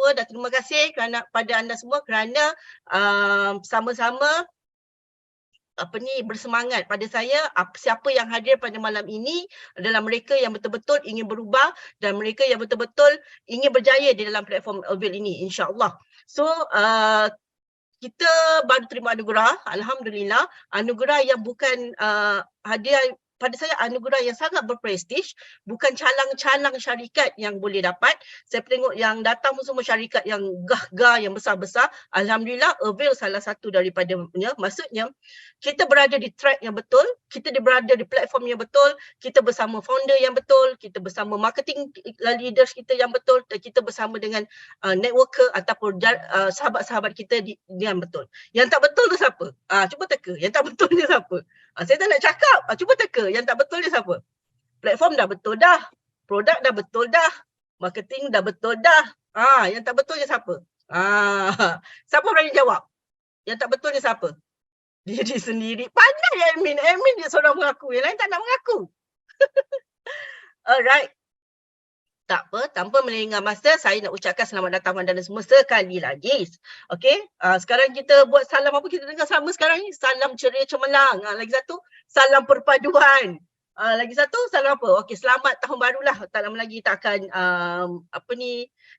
semua dan terima kasih pada anda semua kerana sama-sama bersemangat pada saya. Siapa yang hadir pada malam ini adalah mereka yang betul-betul ingin berubah dan mereka yang betul-betul ingin berjaya di dalam platform Avail ini, insya-Allah. So kita baru terima anugerah, alhamdulillah, anugerah yang bukan hadiah. Pada saya anugerah yang sangat berprestij, bukan calang-calang syarikat yang boleh dapat. Saya tengok yang datang pun semua syarikat yang gah-gah, yang besar-besar. Alhamdulillah, Avail salah satu daripadanya. Maksudnya, kita berada di track yang betul, kita berada di platform yang betul, kita bersama founder yang betul, kita bersama marketing leaders kita yang betul, dan kita bersama dengan networker ataupun sahabat-sahabat kita yang betul. Yang tak betul tu siapa? Cuba teka. Yang tak betul ni siapa? Saya tak nak cakap. Cuba teka. Yang tak betul ni siapa? Platform dah betul dah. Produk dah betul dah. Marketing dah betul dah. Yang tak betul ni siapa? Siapa berani jawab? Yang tak betul ni siapa? Diri sendiri. Pandai admin. Admin dia seorang mengaku. Yang lain tak nak mengaku. Alright. Tak apa, tanpa melengah masa, saya nak ucapkan selamat datang anda semua sekali lagi. Okey, sekarang kita buat salam apa kita dengar sama sekarang ni? Salam ceria cemerlang. Lagi satu, salam perpaduan. Lagi satu, salam apa? Okey, selamat tahun barulah. Tak lama lagi kita akan,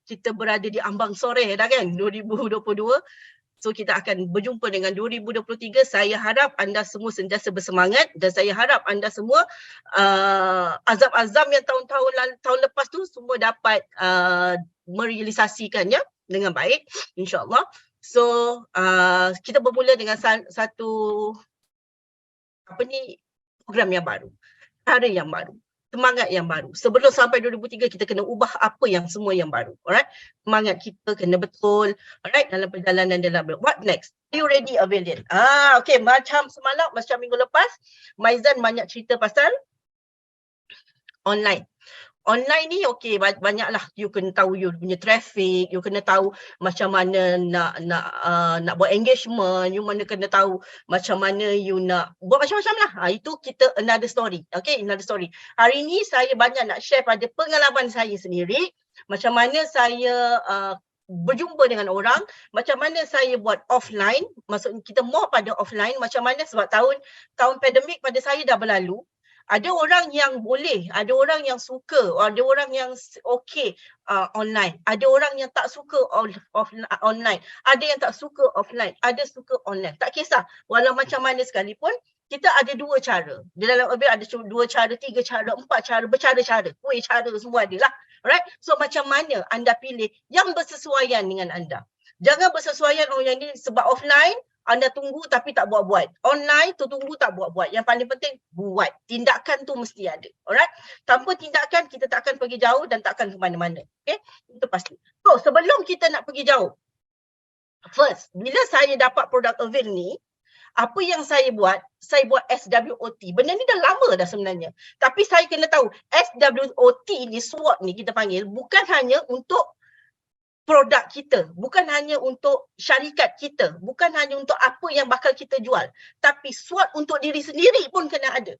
kita berada di ambang sore dah kan, 2022. So kita akan berjumpa dengan 2023. Saya harap anda semua sentiasa bersemangat dan saya harap anda semua azam-azam yang tahun lepas tu semua dapat merealisasikannya dengan baik, insya-Allah. So kita bermula dengan satu program yang baru, cara yang baru, semangat yang baru. Sebelum sampai 2003 kita kena ubah apa yang semua yang baru. Alright? Semangat kita kena betul. Alright? Dalam perjalanan dalam what next? Are you ready, Avalian? Okay. Macam semalam, macam minggu lepas, Maizan banyak cerita pasal online. Online ni okey, banyaklah you kena tahu you punya traffic, you kena tahu macam mana nak buat engagement, you mana kena tahu macam mana you nak buat macam-macam lah. Itu kita another story. Okay, another story. Hari ni saya banyak nak share pada pengalaman saya sendiri, macam mana saya berjumpa dengan orang, macam mana saya buat offline, maksudnya kita more pada offline, macam mana sebab tahun pandemik pada saya dah berlalu. Ada orang yang boleh, ada orang yang suka, ada orang yang okey online, ada orang yang tak suka online, ada yang tak suka offline, ada suka online. Tak kisah, walau macam mana sekalipun, kita ada dua cara. Di dalam Avail ada dua cara, tiga cara, empat cara, bercara-cara. Cara semua ada lah. Alright? So macam mana anda pilih yang bersesuaian dengan anda. Jangan bersesuaian yang ni sebab offline, anda tunggu tapi tak buat-buat. Online tu tunggu tak buat-buat. Yang paling penting buat. Tindakan tu mesti ada. Alright? Tanpa tindakan kita tak akan pergi jauh dan tak akan ke mana-mana. Okay? Itu pasti. So sebelum kita nak pergi jauh. First, bila saya dapat produk Avail ni, apa yang saya buat SWOT. Benda ni dah lama dah sebenarnya. Tapi saya kena tahu SWOT ni, SWOT ni kita panggil, bukan hanya untuk produk kita, bukan hanya untuk syarikat kita, bukan hanya untuk apa yang bakal kita jual, tapi SWOT untuk diri sendiri pun kena ada.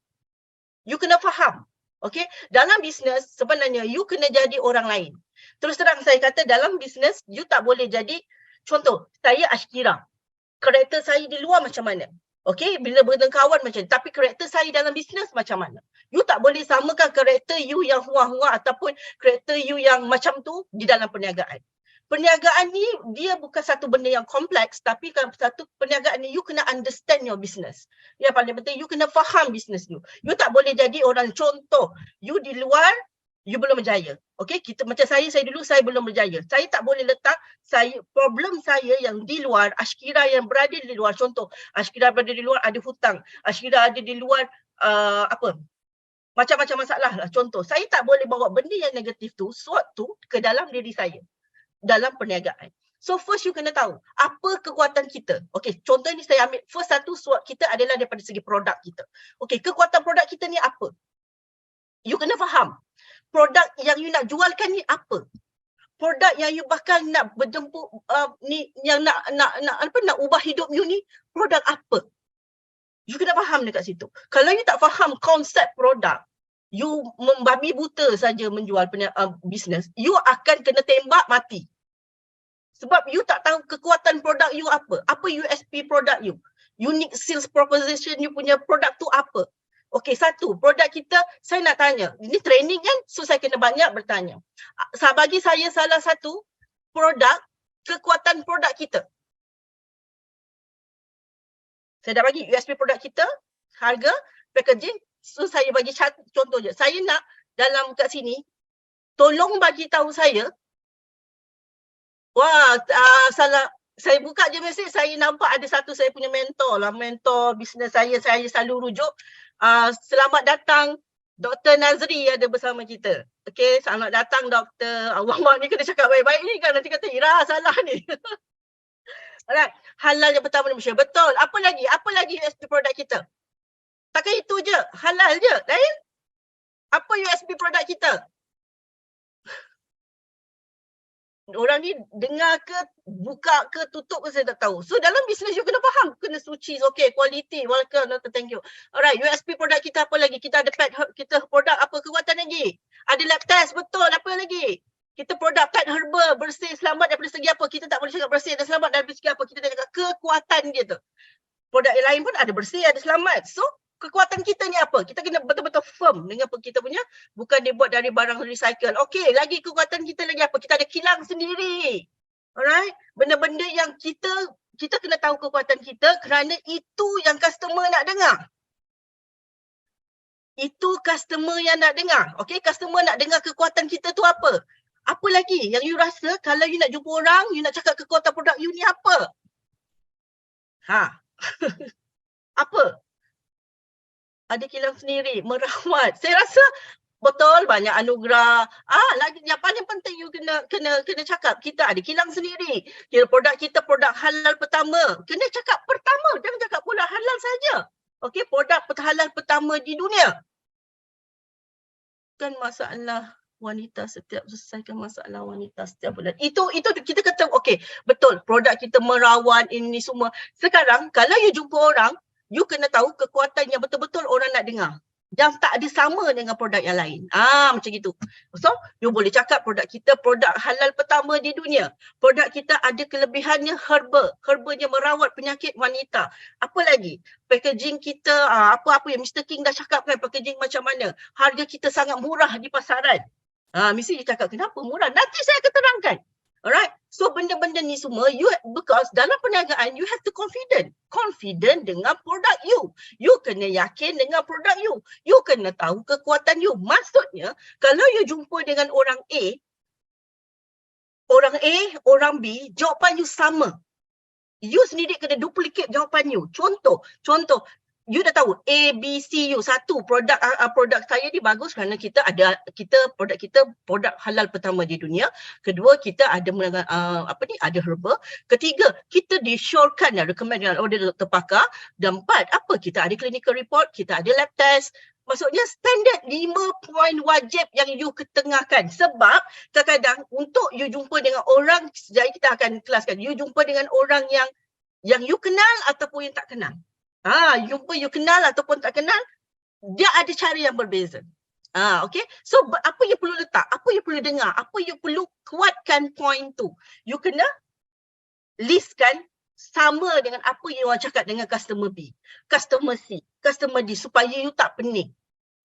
You kena faham. Okay? Dalam bisnes sebenarnya you kena jadi orang lain. Terus terang saya kata dalam bisnes you tak boleh jadi, contoh saya Ashkira, karakter saya di luar macam mana? Okay, bila berkawan macam ni, tapi karakter saya dalam bisnes macam mana? You tak boleh samakan karakter you yang huah-huah ataupun karakter you yang macam tu di dalam perniagaan. Perniagaan ni dia bukan satu benda yang kompleks, tapi satu perniagaan ni you kena understand your business. Yang paling penting you kena faham business you. You tak boleh jadi orang, contoh you di luar you belum berjaya. Okay, kita macam saya dulu saya belum berjaya. Saya tak boleh letak problem saya yang di luar, Ashkira yang berada di luar, contoh Ashkira berada di luar ada hutang, Ashkira ada di luar macam-macam masalah lah. Contoh, saya tak boleh bawa benda yang negatif tu, SWOT tu ke dalam diri saya. Dalam perniagaan. So first you kena tahu apa kekuatan kita. Okay, contoh ni saya ambil first satu SWOT kita adalah daripada segi produk kita. Okay, kekuatan produk kita ni apa? You kena faham. Produk yang you nak jualkan ni apa? Produk yang you bakal nak berdempuk ni yang nak ubah hidup you ni produk apa? You kena faham dekat situ. Kalau you tak faham konsep produk, you membabi buta saja menjual bisnes, you akan kena tembak mati. Sebab you tak tahu kekuatan produk you apa. Apa USP produk you. Unique sales proposition you punya produk tu apa. Okey, satu, produk kita, saya nak tanya. Ini training kan, so saya kena banyak bertanya. Bagi saya salah satu produk, kekuatan produk kita. Saya dah bagi USP produk kita, harga, packaging. So saya bagi contoh je. Saya nak dalam kat sini, tolong bagi tahu saya, salah, saya buka je mesej, saya nampak ada satu saya punya mentor lah, mentor bisnes saya selalu rujuk. Selamat datang Dr. Nazri ada bersama kita. Okey, selamat datang Dr. Awak ni kena cakap baik-baik ni kan, nanti kata Ira salah ni. Alright, halal yang pertama Malaysia. Betul. Apa lagi USP produk kita? Takkan itu je, halal je. Lain? Apa USP produk kita? Orang ni dengar ke, buka ke, tutup ke, saya tak tahu. So dalam bisnes you kena faham, kena suci, okay, quality, welcome, thank you. Alright, USP produk kita apa lagi? Kita ada pet, kita produk apa kekuatan lagi? Ada lab test, betul, apa lagi? Kita produk pet herbal, bersih, selamat daripada segi apa? Kita tak boleh cakap bersih dan selamat daripada segi apa? Kita cakap kekuatan dia tu. Produk yang lain pun ada bersih, ada selamat. So, kekuatan kita ni apa? Kita kena betul-betul firm dengan kita punya, bukan dibuat dari barang recycle. Okey, lagi kekuatan kita lagi apa? Kita ada kilang sendiri. Alright? Benda-benda yang kita kena tahu kekuatan kita kerana itu yang customer nak dengar. Itu customer yang nak dengar. Okey, customer nak dengar kekuatan kita tu apa? Apa lagi yang you rasa kalau you nak jumpa orang, you nak cakap kekuatan produk you ni apa? Apa? Ada kilang sendiri, merawat. Saya rasa betul banyak anugerah. Lagi yang paling penting you kena cakap, kita ada kilang sendiri. Produk kita produk halal pertama. Kena cakap pertama, jangan cakap pula halal saja. Okey, produk halal pertama di dunia. Kan masalah wanita selesaikan masalah wanita setiap bulan. Itu kita kata okey, betul produk kita merawat ini semua. Sekarang kalau you jumpa orang, you kena tahu kekuatan yang betul-betul orang nak dengar. Yang tak ada sama dengan produk yang lain. Macam gitu. So, you boleh cakap produk kita produk halal pertama di dunia. Produk kita ada kelebihannya herbal. Herbalnya merawat penyakit wanita. Apa lagi? Packaging kita, apa-apa yang Mr. King dah cakap kan, packaging macam mana. Harga kita sangat murah di pasaran. Mesti dia cakap, kenapa murah? Nanti saya akan terangkan. Alright, so benda-benda ni semua, because dalam perniagaan, you have to confident dengan produk you. You kena yakin dengan produk you. You kena tahu kekuatan you. Maksudnya, kalau you jumpa dengan orang A, orang B, jawapan you sama. You sendiri kena duplicate jawapan you. Contoh, you dah tahu A, B, C, U. Satu, produk saya ni bagus kerana produk kita produk halal pertama di dunia. Kedua, kita ada ada herbal. Ketiga, kita disyorkan recommend oleh doktor pakar. Dan empat, kita ada clinical report, kita ada lab test. Maksudnya standard 5 poin wajib yang you ketengahkan. Sebab kadang-kadang untuk you jumpa dengan orang, jadi kita akan kelaskan, you jumpa dengan orang yang you kenal ataupun yang tak kenal. Jumpa you kenal ataupun tak kenal, dia ada cara yang berbeza. Okay. So, apa you perlu letak? Apa you perlu dengar? Apa you perlu kuatkan point tu? You kena listkan sama dengan apa yang orang cakap dengan customer B, customer C, customer D, supaya you tak pening.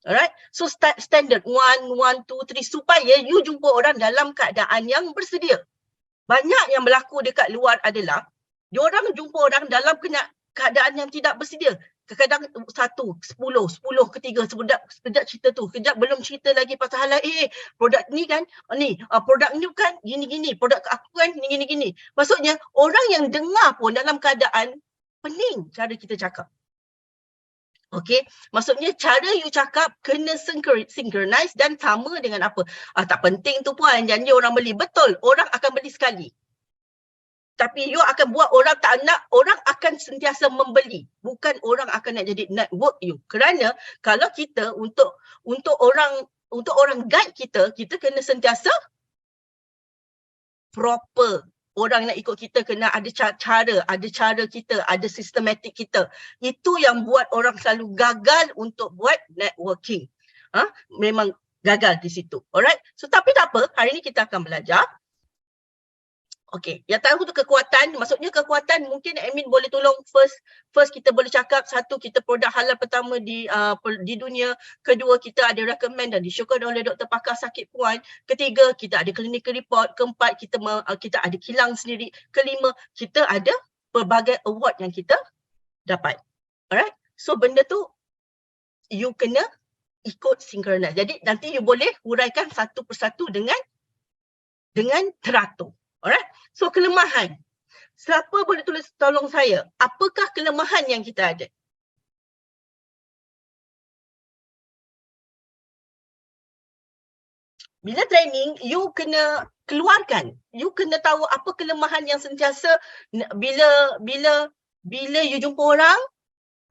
Alright. So, standard 1, 2, 3, supaya you jumpa orang dalam keadaan yang bersedia. Banyak yang berlaku dekat luar adalah, diorang jumpa orang dalam keadaan yang tidak bersedia. Kadang-kadang 1, 10 ketiga, sekejap cerita tu, kejap belum cerita lagi pasal halal. Produk ni kan, produk ni kan gini-gini, produk aku kan gini-gini. Maksudnya, orang yang dengar pun dalam keadaan pening cara kita cakap. Okay, maksudnya cara you cakap kena synchronize dan sama dengan apa. Tak penting tu puan, janji orang beli. Betul, orang akan beli sekali. Tapi you akan buat orang tak nak, orang akan sentiasa membeli. Bukan orang akan nak jadi network you. Kerana kalau kita untuk orang guide kita kena sentiasa proper. Orang nak ikut kita kena ada cara kita, ada sistematik kita. Itu yang buat orang selalu gagal untuk buat networking. Memang gagal di situ. Alright. So tapi tak apa, hari ni kita akan belajar. Okey, yang tahu tu kekuatan, maksudnya kekuatan mungkin admin boleh tolong first kita boleh cakap satu, kita produk halal pertama di dunia, kedua kita ada recommend dan disyukur oleh doktor pakar sakit puan, ketiga kita ada clinical report, keempat kita ada kilang sendiri, kelima kita ada pelbagai award yang kita dapat. Alright? So benda tu you kena ikut synchronize. Jadi nanti you boleh huraikan satu persatu dengan teratur. Alright? So kelemahan. Siapa boleh tulis tolong saya? Apakah kelemahan yang kita ada? Bila training, you kena keluarkan. You kena tahu apa kelemahan yang sentiasa bila you jumpa orang,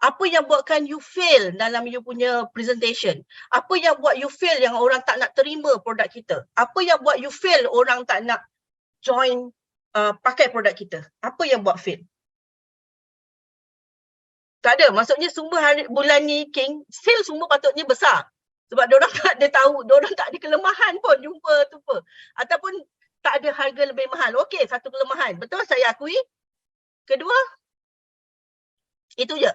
apa yang buatkan you fail dalam you punya presentation? Apa yang buat you fail yang orang tak nak terima produk kita? Apa yang buat you fail orang tak nak join pakai produk kita? Apa yang buat fail? Tak ada. Maksudnya semua bulan ni King, sale semua patutnya besar. Sebab diorang tak ada tahu, diorang tak ada kelemahan pun jumpa tu apa. Ataupun tak ada harga lebih mahal. Okey, satu kelemahan. Betul, saya akui. Kedua, itu je.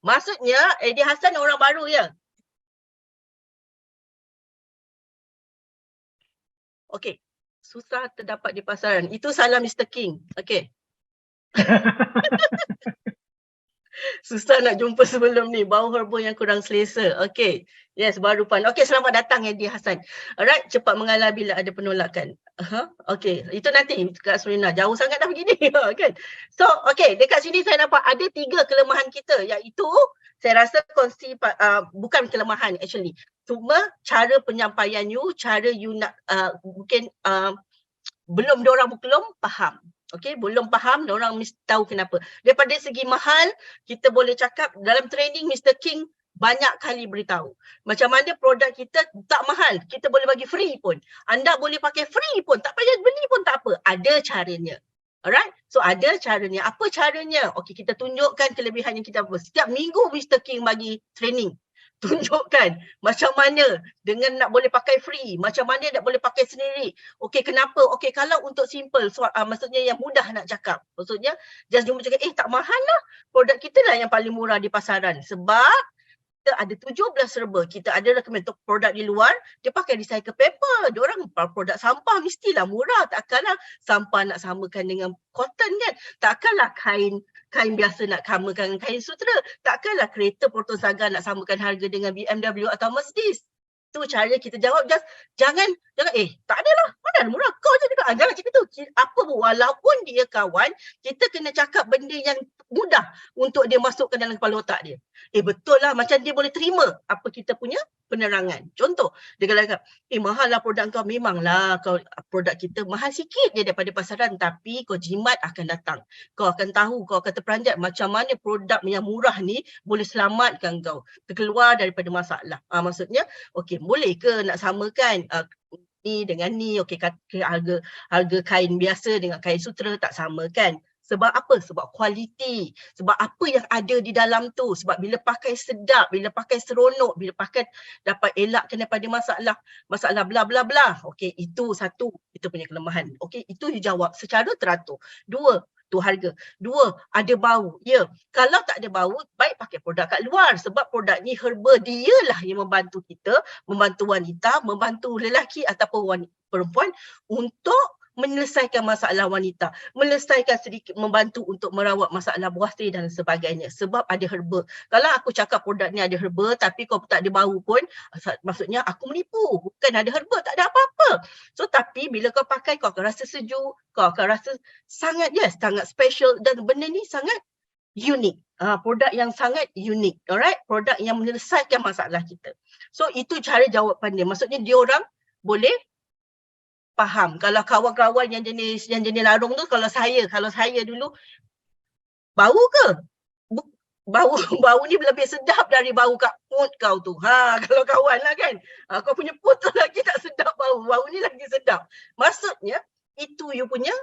Maksudnya Eddie Hassan orang baru ya. Okey. Susah terdapat di pasaran. Itu salah Mr. King. Okey. Susah nak jumpa sebelum ni. Bau herba yang kurang selesa. Okey. Yes, baru pan. Okey, selamat datang Eddie Hassan. Alright, cepat mengalah bila ada penolakan. Okey, itu nanti Kak Surina. Jauh sangat dah begini. Kan? So, okey, dekat sini saya nampak ada 3 kelemahan kita, iaitu saya rasa bukan kelemahan actually. Cuma cara penyampaian you, cara you nak mungkin belum faham. Okey, belum faham, diorang mesti tahu kenapa. Daripada segi mahal, kita boleh cakap dalam training Mr. King banyak kali beritahu. Macam mana produk kita tak mahal, kita boleh bagi free pun. Anda boleh pakai free pun, tak payah beli pun tak apa. Ada caranya. Alright? So ada caranya. Apa caranya? Okey, kita tunjukkan kelebihan yang kita apa. Setiap minggu Mr. King bagi training. Tunjukkan macam mana dengan nak boleh pakai free, macam mana nak boleh pakai sendiri. Okey, kenapa? Okey, kalau untuk simple, maksudnya yang mudah nak cakap. Maksudnya just jumpa cakap, tak mahal lah. Produk kita lah yang paling murah di pasaran. Sebab kita ada 17 serba. Kita ada recommend untuk produk di luar, dia pakai recycle paper. Diorang produk sampah mestilah murah. Takkanlah sampah nak samakan dengan cotton kan. Takkanlah kain biasa nak samakan dengan kain sutera. Takkanlah kereta Porto Saga nak samakan harga dengan BMW atau Mercedes. Tu cara kita jawab. Just jangan tak adalah. Mana ada murah. Kau je cakap. Jangan cakap tu. Apa pun, walaupun dia kawan, kita kena cakap benda yang mudah untuk dia masukkan dalam kepala otak dia. Betul lah, macam dia boleh terima apa kita punya penerangan. Contoh, dia kata, mahal lah produk kau. Memanglah produk kita mahal sikit je daripada pasaran, tapi kau jimat akan datang. Kau akan tahu, kau akan terperanjat macam mana produk yang murah ni boleh selamatkan kau terkeluar daripada masalah. Maksudnya, okey, boleh ke nak samakan ni dengan ni? Okey, harga kain biasa dengan kain sutera tak sama kan? Sebab apa? Sebab kualiti. Sebab apa yang ada di dalam tu. Sebab bila pakai sedap, bila pakai seronok, bila pakai dapat elakkan daripada masalah bla bla bla. Okey, itu satu kita punya kelemahan. Okey, itu dijawab secara teratur. 2, tu harga. 2, ada bau. Ya, kalau tak ada bau, baik pakai produk kat luar. Sebab produk ni herba, dialah yang membantu kita, membantu wanita, membantu lelaki ataupun perempuan untuk menyelesaikan masalah wanita, membantu untuk merawat masalah buah dan sebagainya. Sebab ada herba. Kalau aku cakap produk ni ada herba tapi kau tak ada bau pun, maksudnya aku menipu. Bukan ada herba, tak ada apa-apa. So tapi bila kau pakai, kau akan rasa sejuk, kau akan rasa sangat special dan benda ni sangat unik. Produk yang sangat unik. Alright? Produk yang menyelesaikan masalah kita. So itu cara jawapan dia. Maksudnya dia orang boleh faham. Kalau kawan-kawan yang jenis larung tu, kalau saya dulu, bau ke? Bau ni lebih sedap dari bau kat put kau tu. Kalau kawan lah kan. Kau punya put tu lagi tak sedap bau. Bau ni lagi sedap. Maksudnya, itu you punya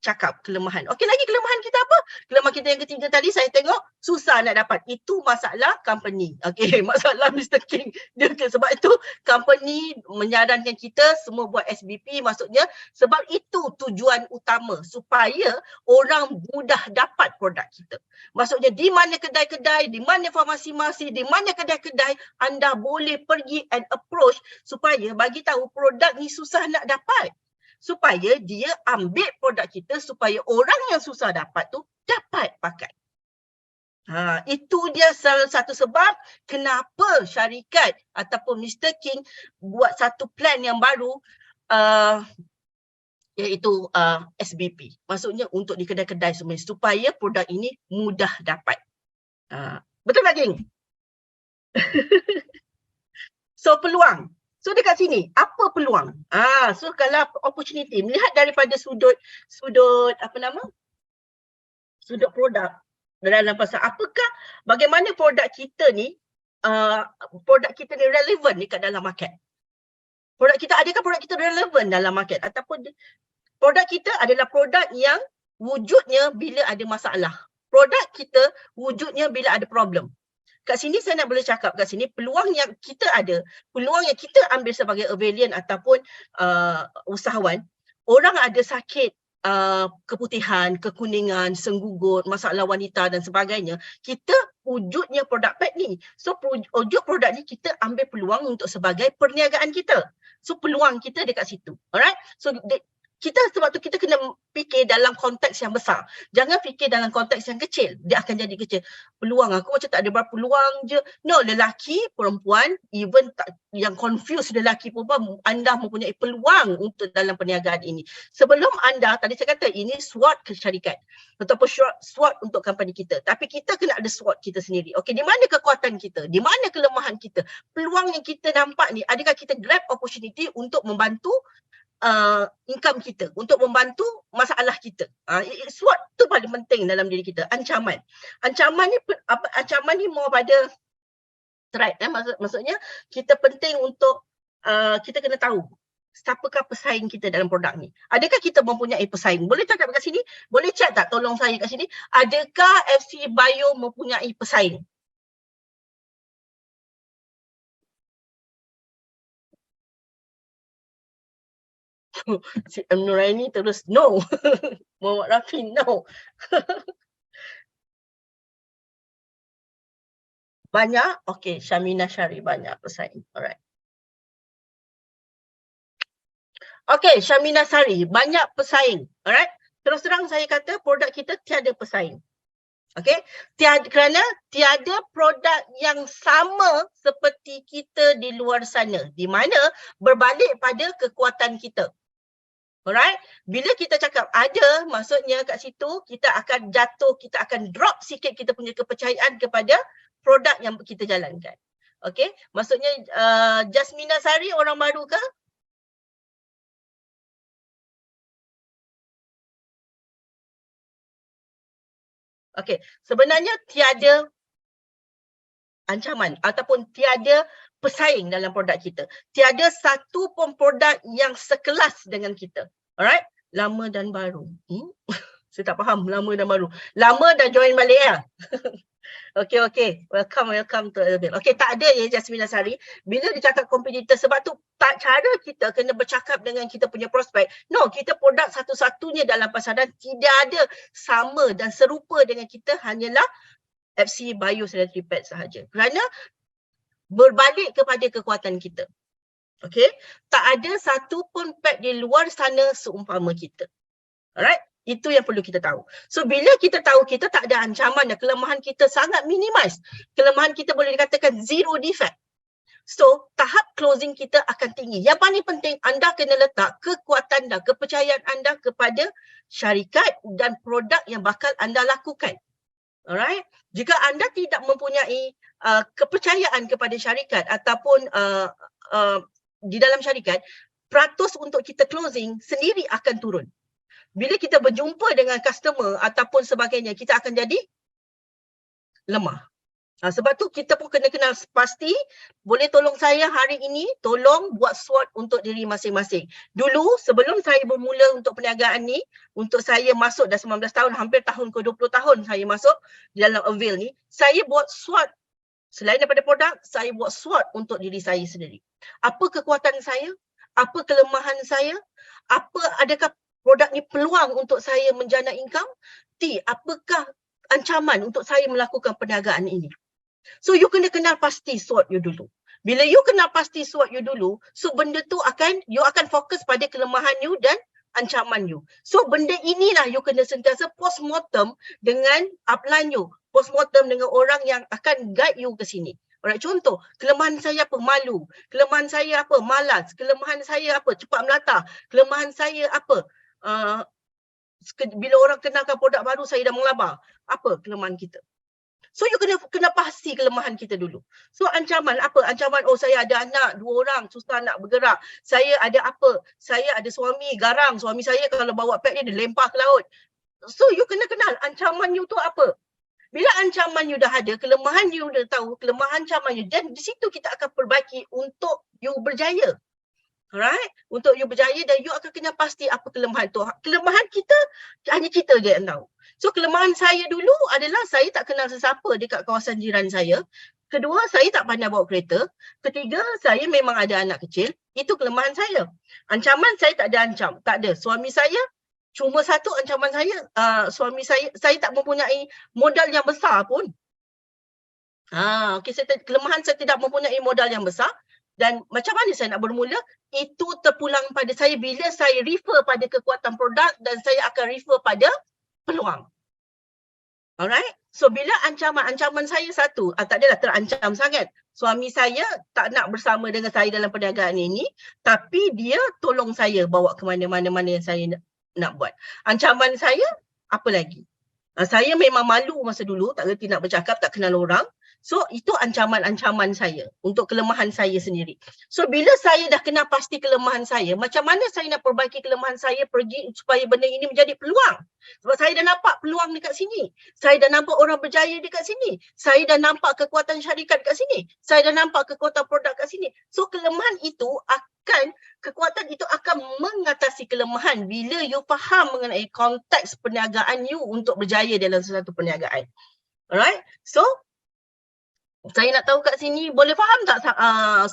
cakap kelemahan. Okey, lagi kelemahan kita apa? Kelemahan kita yang ketiga tadi saya tengok susah nak dapat. Itu masalah company. Okey, masalah Mr. King. Sebab itu company menyarankan kita semua buat SBP, maksudnya sebab itu tujuan utama supaya orang mudah dapat produk kita. Maksudnya di mana kedai-kedai, di mana farmasi-farmasi, di mana kedai-kedai anda boleh pergi and approach supaya bagi tahu produk ni susah nak dapat. Supaya dia ambil produk kita supaya orang yang susah dapat tu dapat pakai. Itu dia salah satu sebab kenapa syarikat ataupun Mr. King buat satu plan yang baru iaitu SBP. Maksudnya untuk di kedai-kedai semua supaya produk ini mudah dapat. Betul tak, geng? So peluang. So dekat sini, apa peluang? So kalau opportunity, melihat daripada sudut apa nama? Sudut produk dalam pasal apakah, bagaimana produk kita ni relevan dekat dalam market. Adakah produk kita relevan dalam market ataupun produk kita adalah produk yang wujudnya bila ada masalah. Produk kita wujudnya bila ada problem. Kat sini saya nak boleh cakap kat sini peluang yang kita ada, peluang yang kita ambil sebagai Avalion ataupun usahawan, orang ada sakit keputihan, kekuningan, senggugut, masalah wanita dan sebagainya, kita wujudnya produk pack ni. So wujud produk ni kita ambil peluang untuk sebagai perniagaan kita. So peluang kita dekat situ. Alright? So kita sebab tu kita kena fikir dalam konteks yang besar. Jangan fikir dalam konteks yang kecil. Dia akan jadi kecil. Peluang aku macam tak ada berapa peluang je. No, lelaki, perempuan, even yang confused lelaki perempuan, anda mempunyai peluang untuk dalam perniagaan ini. Sebelum anda, tadi saya kata ini SWOT ke syarikat ataupun SWOT untuk company kita. Tapi kita kena ada SWOT kita sendiri. Okey, di mana kekuatan kita? Di mana kelemahan kita? Peluang yang kita nampak ni, adakah kita grab opportunity untuk membantu income kita, untuk membantu masalah kita. SWOT tu paling penting dalam diri kita. Ancaman ni more pada threat. Maksudnya kita penting untuk kita kena tahu siapakah pesaing kita dalam produk ni. Adakah kita mempunyai pesaing? Boleh cakap kat sini? Boleh chat tak? Tolong saya kat sini. Adakah FC Bio mempunyai pesaing? Si Nuraini terus no. Muhammad Rafi no. Banyak? Okay, Syamina Syari banyak pesaing. Alright. Okay, Syamina Sari banyak pesaing. Alright. Terus terang saya kata produk kita tiada pesaing. Okay. Kerana tiada produk yang sama seperti kita di luar sana. Di mana berbalik pada kekuatan kita. Alright, bila kita cakap ada, maksudnya kat situ kita akan jatuh, kita akan drop sikit kita punya kepercayaan kepada produk yang kita jalankan. Okay, maksudnya Jasmina Sari orang baru ke? Okay, sebenarnya tiada ancaman ataupun tiada pesaing dalam produk kita. Tiada satu pun produk yang sekelas dengan kita. Alright? Lama dan baru. Saya tak faham lama dan baru. Lama dah join balik ya? Okay. Welcome to Elvin. Okay, tak ada ya Jasmine Asari. Bila dia cakap kompetitor, sebab tu cara kita kena bercakap dengan kita punya prospek. No, kita produk satu-satunya dalam pasaran tidak ada sama dan serupa dengan kita, hanyalah FC Bio Sanitary Pad sahaja. Kerana berbalik kepada kekuatan kita. Okay, tak ada satu pun pad di luar sana seumpama kita. Alright, itu yang perlu kita tahu. So bila kita tahu kita tak ada ancaman dan kelemahan kita sangat minimize, kelemahan kita boleh dikatakan zero defect. So tahap closing kita akan tinggi. Yang paling penting, anda kena letak kekuatan dan kepercayaan anda kepada syarikat dan produk yang bakal anda lakukan. Alright, jika anda tidak mempunyai kepercayaan kepada syarikat ataupun di dalam syarikat, peratus untuk kita closing sendiri akan turun. Bila kita berjumpa dengan customer ataupun sebagainya, kita akan jadi lemah. Sebab tu kita pun kena kenal pasti, boleh tolong saya hari ini, tolong buat SWOT untuk diri masing-masing. Dulu sebelum saya bermula untuk perniagaan ni, untuk saya masuk dah 19 tahun, hampir tahun ke 20 tahun saya masuk di dalam Avail ni, saya buat SWOT. Selain daripada produk, saya buat SWOT untuk diri saya sendiri. Apa kekuatan saya? Apa kelemahan saya? Adakah produk ni peluang untuk saya menjana income? Apakah ancaman untuk saya melakukan perniagaan ini? So you kena kenal pasti SWOT you dulu. Bila you kenal pasti SWOT you dulu, so benda tu you akan fokus pada kelemahan you dan ancaman you. So benda inilah you kena sentiasa postmortem dengan upline you. Postmortem dengan orang yang akan guide you ke sini. Alright, contoh, kelemahan saya apa? Malu. Kelemahan saya apa? Malas. Kelemahan saya apa? Cepat melata. Kelemahan saya apa? Bila orang kenalkan produk baru, saya dah mengelabah. Apa kelemahan kita? So you kena pasti kelemahan kita dulu. So ancaman apa? Ancaman, saya ada anak 2 orang, susah nak bergerak. Saya ada apa? Saya ada suami garang. Suami saya kalau bawa pek dia lempar ke laut. So you kena kenal ancaman you tu apa. Bila ancaman you dah ada, kelemahan you dah tahu, kelemahan ancaman you, dan di situ kita akan perbaiki untuk you berjaya. Alright? Untuk you berjaya dan you akan kena pasti apa kelemahan tu. Kelemahan kita, hanya kita je yang tahu. So kelemahan saya dulu adalah saya tak kenal sesiapa dekat kawasan jiran saya. Kedua, saya tak pandai bawa kereta. Ketiga, saya memang ada anak kecil. Itu kelemahan saya. Ancaman saya tak ada tak ada. Suami saya, cuma satu ancaman saya, suami saya tak mempunyai modal yang besar pun. Kelemahan saya tidak mempunyai modal yang besar. Dan macam mana saya nak bermula? Itu terpulang pada saya bila saya refer pada kekuatan produk dan saya akan refer pada peluang. Alright? So bila ancaman saya satu, tak adalah terancam sangat. Suami saya tak nak bersama dengan saya dalam perniagaan ini, tapi dia tolong saya bawa ke mana-mana yang saya nak buat. Ancaman saya, apa lagi? Saya memang malu masa dulu, tak reti nak bercakap, tak kenal orang. So itu ancaman-ancaman saya untuk kelemahan saya sendiri. So bila saya dah kenal pasti kelemahan saya, macam mana saya nak perbaiki kelemahan saya supaya benda ini menjadi peluang? Sebab saya dah nampak peluang dekat sini. Saya dah nampak orang berjaya dekat sini. Saya dah nampak kekuatan syarikat dekat sini. Saya dah nampak kekuatan produk dekat sini. So kekuatan itu akan mengatasi kelemahan bila you faham mengenai konteks perniagaan you untuk berjaya dalam sesuatu perniagaan. Alright? So saya nak tahu kat sini, boleh faham tak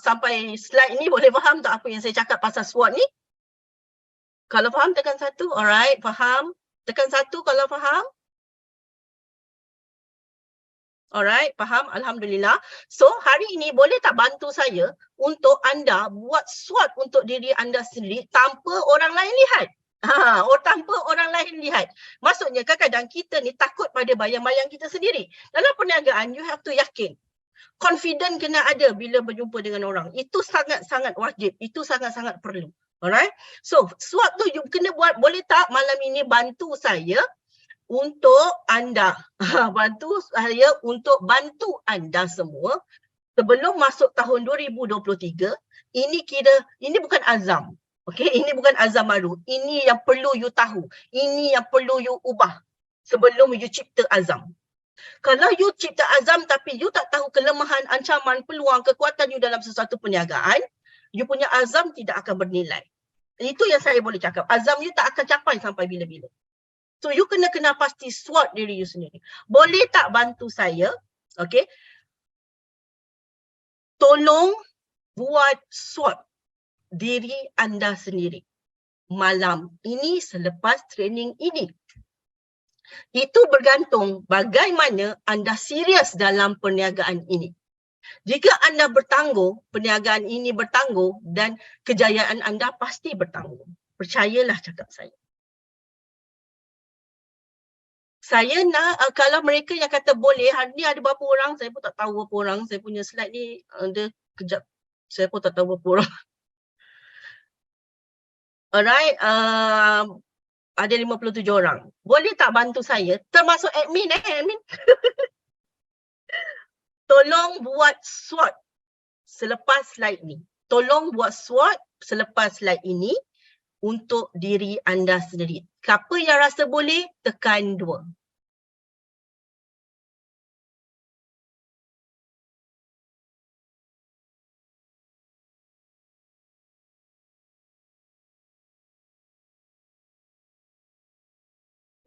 sampai slide ni, boleh faham tak apa yang saya cakap pasal SWOT ni? Kalau faham, tekan 1. Alright, faham. Tekan 1 kalau faham. Alright, faham. Alhamdulillah. So, hari ini boleh tak bantu saya untuk anda buat SWOT untuk diri anda sendiri tanpa orang lain lihat? Tanpa orang lain lihat. Maksudnya kadang-kadang kita ni takut pada bayang-bayang kita sendiri. Dalam perniagaan, you have to yakin. Confident kena ada bila berjumpa dengan orang. Itu sangat-sangat wajib. Itu sangat-sangat perlu. Alright? So, SWOT tu you kena buat. Boleh tak malam ini bantu saya untuk anda. Bantu saya untuk bantu anda semua sebelum masuk tahun 2023. Ini bukan azam. Okay? Ini bukan azam baru. Ini yang perlu you tahu. Ini yang perlu you ubah sebelum you cipta azam. Kalau you cipta azam tapi you tak tahu kelemahan, ancaman, peluang, kekuatan you dalam sesuatu perniagaan, you punya azam tidak akan bernilai. Itu yang saya boleh cakap. Azam you tak akan capai sampai bila-bila. So you kena pasti SWOT diri you sendiri. Boleh tak bantu saya? Okay. Tolong buat SWOT diri anda sendiri. Malam ini selepas training ini. Itu bergantung bagaimana anda serius dalam perniagaan ini. Jika anda bertangguh, perniagaan ini bertangguh dan kejayaan anda pasti bertangguh. Percayalah cakap saya. Saya nak, kalau mereka yang kata boleh, hari ni ada berapa orang, saya pun tak tahu berapa orang. Saya punya slide ni, ada kejap. Saya pun tak tahu berapa orang. Alright, ada 57 orang. Boleh tak bantu saya? Termasuk admin, admin. Tolong buat SWOT selepas slide ni. Tolong buat SWOT selepas slide ini untuk diri anda sendiri. Siapa yang rasa boleh, tekan 2.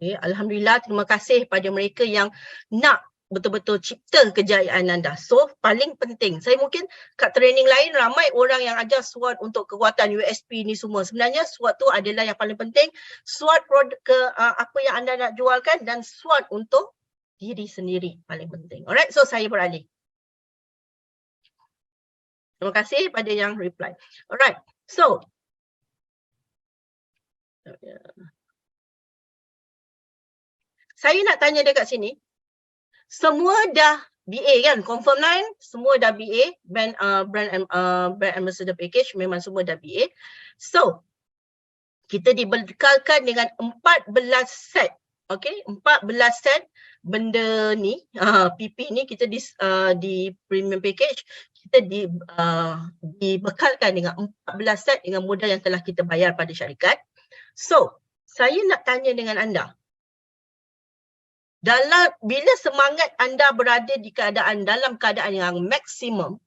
Okay, Alhamdulillah, terima kasih pada mereka yang nak betul-betul cipta kejayaan anda. So, paling penting. Saya mungkin kat training lain ramai orang yang ajar SWOT untuk kekuatan USP ni semua. Sebenarnya SWOT tu adalah yang paling penting. SWOT produk ke apa yang anda nak jualkan dan SWOT untuk diri sendiri paling penting. Alright, so saya beralih. Terima kasih pada yang reply. Alright, so saya nak tanya dekat sini. Semua dah BA kan, confirm line, semua dah BA, brand ambassador package memang semua dah BA. So, kita dibekalkan dengan 14 set. Okay, 14 set benda ni, PP ni kita di premium package, kita dibekalkan dengan 14 set dengan modal yang telah kita bayar pada syarikat. So, saya nak tanya dengan anda, bila semangat anda berada dalam keadaan yang maksimum,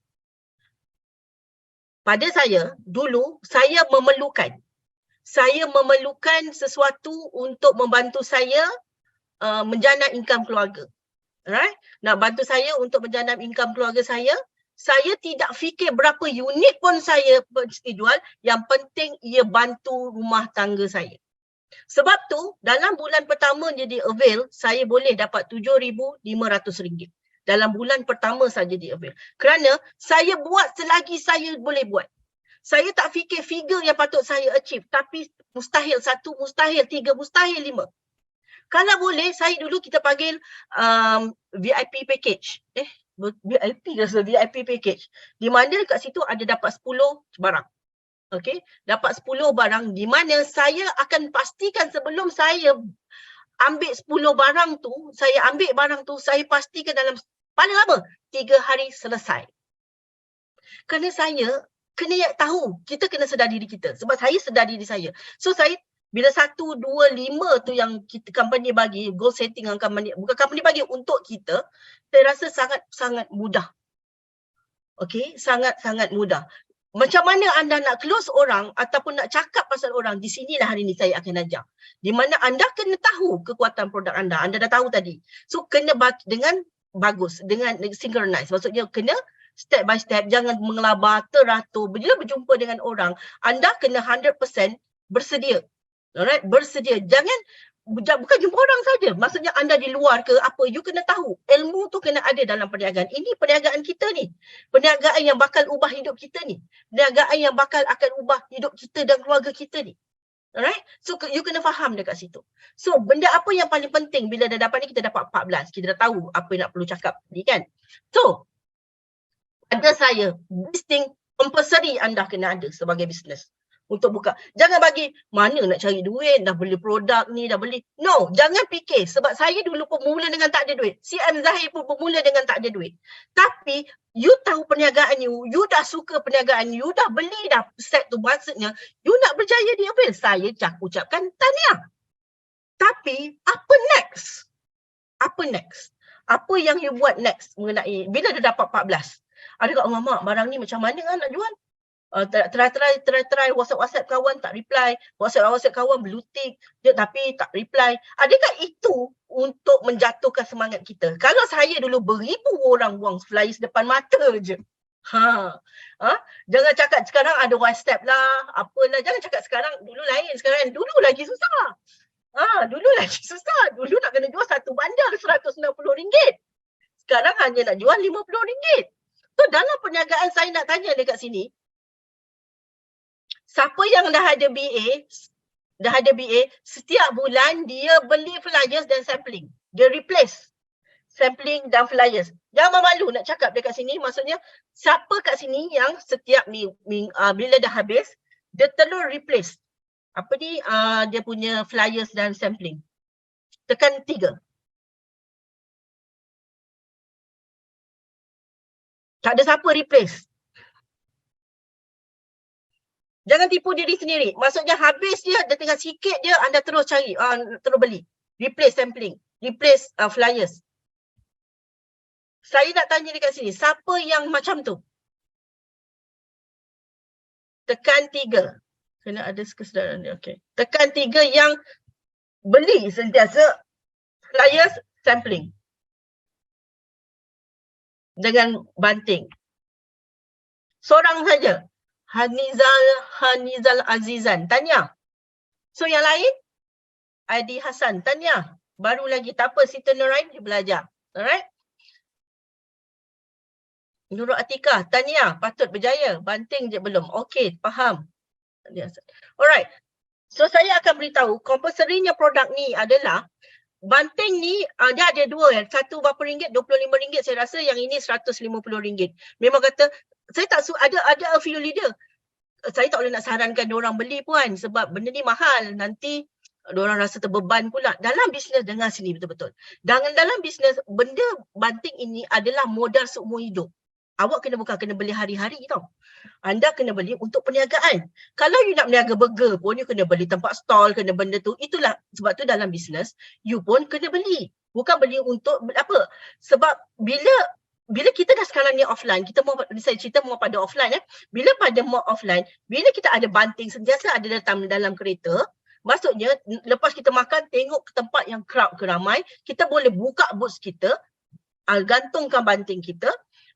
pada saya dulu saya memerlukan sesuatu untuk membantu saya menjana income keluarga. Alright? Nak bantu saya untuk menjana income keluarga saya tidak fikir berapa unit pun saya mesti jual, yang penting ia bantu rumah tangga saya. Sebab tu dalam bulan pertama jadi avail, saya boleh dapat RM7,500 dalam bulan pertama saja di avail. Kerana saya buat selagi saya boleh buat. Saya tak fikir figure yang patut saya achieve, tapi mustahil 1, mustahil 3, mustahil 5. Kalau boleh, saya dulu kita panggil VIP package. VIP package. Di mana kat situ ada dapat 10 barang. Okay, dapat 10 barang di mana saya akan pastikan sebelum saya ambil 10 barang tu, saya pastikan dalam paling lama 3 hari selesai. Kerana saya kena tahu, kita kena sedar diri kita. Sebab saya sedar diri saya. So saya, bila 1, 2, 5 tu yang kita company bagi, goal setting yang company, bukan company bagi untuk kita, saya rasa sangat mudah. Okay, sangat mudah. Macam mana anda nak close orang ataupun nak cakap pasal orang, di sinilah hari ni saya akan ajar. Di mana anda kena tahu kekuatan produk anda. Anda dah tahu tadi. So, kena dengan bagus, dengan synchronize. Maksudnya, kena step by step. Jangan mengelabah teratur. Bila berjumpa dengan orang, anda kena 100% bersedia. Alright, bersedia. Bukan jumpa orang saja. Maksudnya anda di luar ke apa, you kena tahu. Ilmu tu kena ada dalam perniagaan. Ini perniagaan kita ni. Perniagaan yang bakal ubah hidup kita ni. Perniagaan yang bakal akan ubah hidup kita dan keluarga kita ni. Alright? So, you kena faham dekat situ. So, benda apa yang paling penting bila dah dapat ni, kita dapat 14. Kita dah tahu apa yang nak perlu cakap ni kan. So, pada saya, listing compulsory anda kena ada sebagai bisnes. Untuk buka. Jangan bagi mana nak cari duit, dah beli produk ni, dah beli. No, jangan fikir. Sebab saya dulu pemula dengan tak ada duit. CM Zahir pun pemula dengan tak ada duit. Tapi, you tahu perniagaan you dah suka perniagaan you dah beli dah set tu, maksudnya, you nak berjaya di avail. Saya ucapkan tahniah. Tapi, apa next? Apa next? Apa yang you buat next mengenai, bila dah dapat 14? Ada kat mak, barang ni macam mana nak jual? Try WhatsApp kawan tak reply, WhatsApp kawan blue tick dia tapi tak reply. Adakah itu untuk menjatuhkan semangat kita? Kalau saya dulu beribu orang buang flyers depan mata je. Jangan cakap sekarang ada WhatsApp lah, apalah. Jangan cakap sekarang, dulu lain, sekarang dulu lagi susah. Dulu lagi susah. Dulu nak kena jual satu bandar RM160. Sekarang hanya nak jual RM50. So dalam perniagaan saya nak tanya dekat sini, siapa yang dah ada BA, setiap bulan dia beli flyers dan sampling. Dia replace sampling dan flyers. Jangan malu nak cakap dekat sini. Maksudnya, siapa kat sini yang setiap bila dah habis, dia terus replace. Apa ni, dia punya flyers dan sampling. Tekan 3. Tak ada siapa replace. Jangan tipu diri sendiri. Maksudnya habis dia tinggal sikit dia, anda terus cari, terus beli. Replace sampling, replace flyers. Saya nak tanya dekat sini, siapa yang macam tu? Tekan 3. Kena ada kesedaran dia, okey. Tekan 3 yang beli sentiasa flyers sampling dengan banting. Seorang saja, Hanizal Azizan, tanya. So yang lain, Adi Hassan, tanya. Baru lagi, tak apa, si turnaround, dia belajar. Alright? Nurul Atikah, tanya, patut berjaya. Banting je belum. Okey, faham. Alright. So saya akan beritahu, compulsory-nya produk ni adalah, banting ni, dia ada dua kan. Satu berapa ringgit? RM25. Saya rasa yang ini RM150. Memang kata, saya tak ada a few leader. Saya tak boleh nak sarankan diorang beli pun sebab benda ni mahal. Nanti diorang rasa terbeban pula. Dalam bisnes, dengar sini betul-betul. Dalam bisnes, benda banting ini adalah modal seumur hidup. Awak bukan kena beli hari-hari tau. Anda kena beli untuk perniagaan. Kalau you nak berniaga burger pun, you kena beli tempat stall, kena benda tu. Itulah, sebab tu dalam bisnes, you pun kena beli. Bukan beli untuk apa. Sebab bila kita dah sekarang ni offline, saya cerita mau pada offline bila pada mau offline, bila kita ada banting sentiasa ada dalam kereta, maksudnya lepas kita makan tengok ke tempat yang crowd ke ramai, kita boleh buka boots kita, gantungkan banting kita,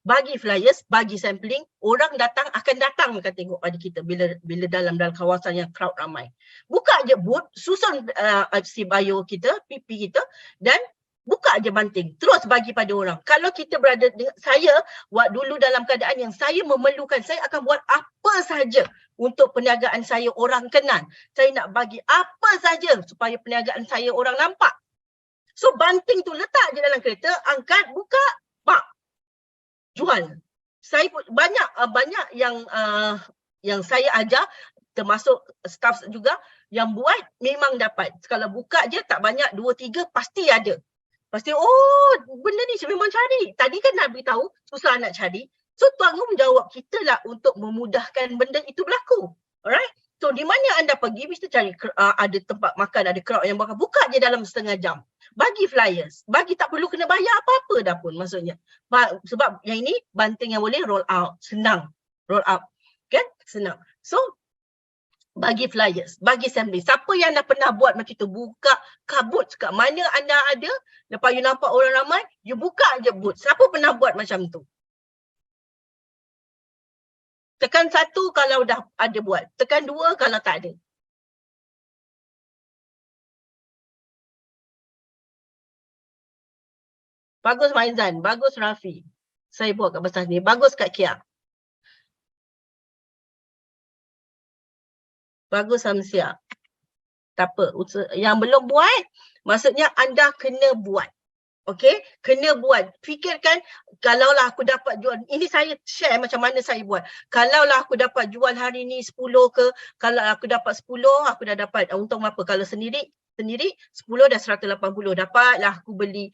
bagi flyers, bagi sampling, orang akan datang tengok pada kita bila dalam kawasan yang crowd ramai. Buka je booth, susun si bio kita, PP kita dan buka je banting, terus bagi pada orang. Kalau kita berada dengan saya, dulu dalam keadaan yang saya memerlukan, saya akan buat apa saja untuk perniagaan saya orang kenal. Saya nak bagi apa saja supaya perniagaan saya orang nampak. So banting tu letak je dalam kereta, angkat, buka, pak, jual. Saya banyak yang saya ajar, termasuk staff juga, yang buat memang dapat. Kalau buka je tak banyak, 2-3 pasti ada. Pasti, oh benda ni memang cari. Tadi kan nak beritahu, susah nak cari. So tanggungjawab kita lah untuk memudahkan benda itu berlaku. Alright? So di mana anda pergi, mesti cari ada tempat makan, ada crowd yang bakal buka je dalam setengah jam. Bagi flyers. Bagi tak perlu kena bayar apa-apa dah pun maksudnya. Sebab yang ini banting yang boleh roll out. Senang. Roll out. Kan? Senang. So, bagi flyers, bagi sampling. Siapa yang dah pernah buat macam tu, buka kabut kat mana anda ada, lepas you nampak orang ramai, you buka je booth. Siapa pernah buat macam tu? Tekan 1 kalau dah ada buat. Tekan 2 kalau tak ada. Bagus Maizan, bagus Rafi. Saya buat kat besar ni. Bagus Kak Kia. Bagus Hamsia. Tak apa. Yang belum buat, maksudnya anda kena buat. Okey, kena buat. Fikirkan, kalaulah aku dapat jual, ini saya share macam mana saya buat. Kalaulah aku dapat jual hari ni 10 ke, kalau aku dapat 10, aku dah dapat untung apa. Kalau sendiri 10 dah 180. Dapatlah aku beli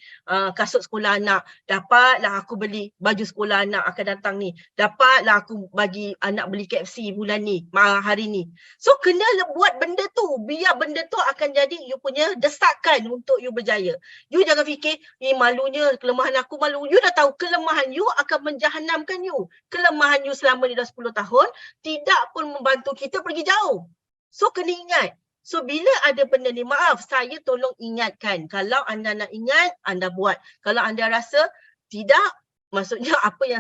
kasut sekolah anak. Dapatlah aku beli baju sekolah anak akan datang ni. Dapatlah aku bagi anak beli KFC bulan ni, hari ni. So kena buat benda tu. Biar benda tu akan jadi you punya desakan untuk you berjaya. You jangan fikir, malunya, kelemahan aku malu. You dah tahu kelemahan you akan menjahanamkan you. Kelemahan you selama ni dah 10 tahun, tidak pun membantu kita pergi jauh. So kena ingat. So bila ada benda ni, maaf, saya tolong ingatkan. Kalau anda nak ingat, anda buat. Kalau anda rasa tidak, maksudnya apa yang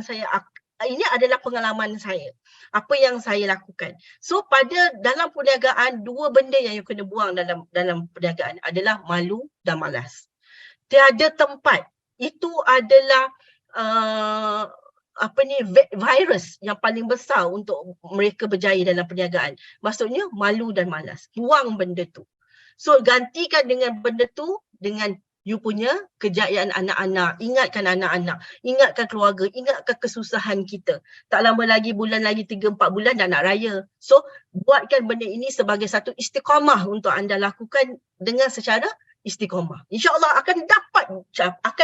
ini adalah pengalaman saya. Apa yang saya lakukan. So dalam perniagaan, 2 benda yang you kena buang dalam perniagaan adalah malu dan malas. Tiada tempat. Itu adalah virus yang paling besar untuk mereka berjaya dalam perniagaan. Maksudnya malu dan malas. Buang benda tu. So gantikan dengan benda tu dengan you punya kejayaan anak-anak. Ingatkan anak-anak, ingatkan keluarga, ingatkan kesusahan kita. Tak lama lagi, bulan lagi 3-4 bulan dah nak raya. So buatkan benda ini sebagai satu istiqamah untuk anda lakukan dengan secara istiqamah. InsyaAllah akan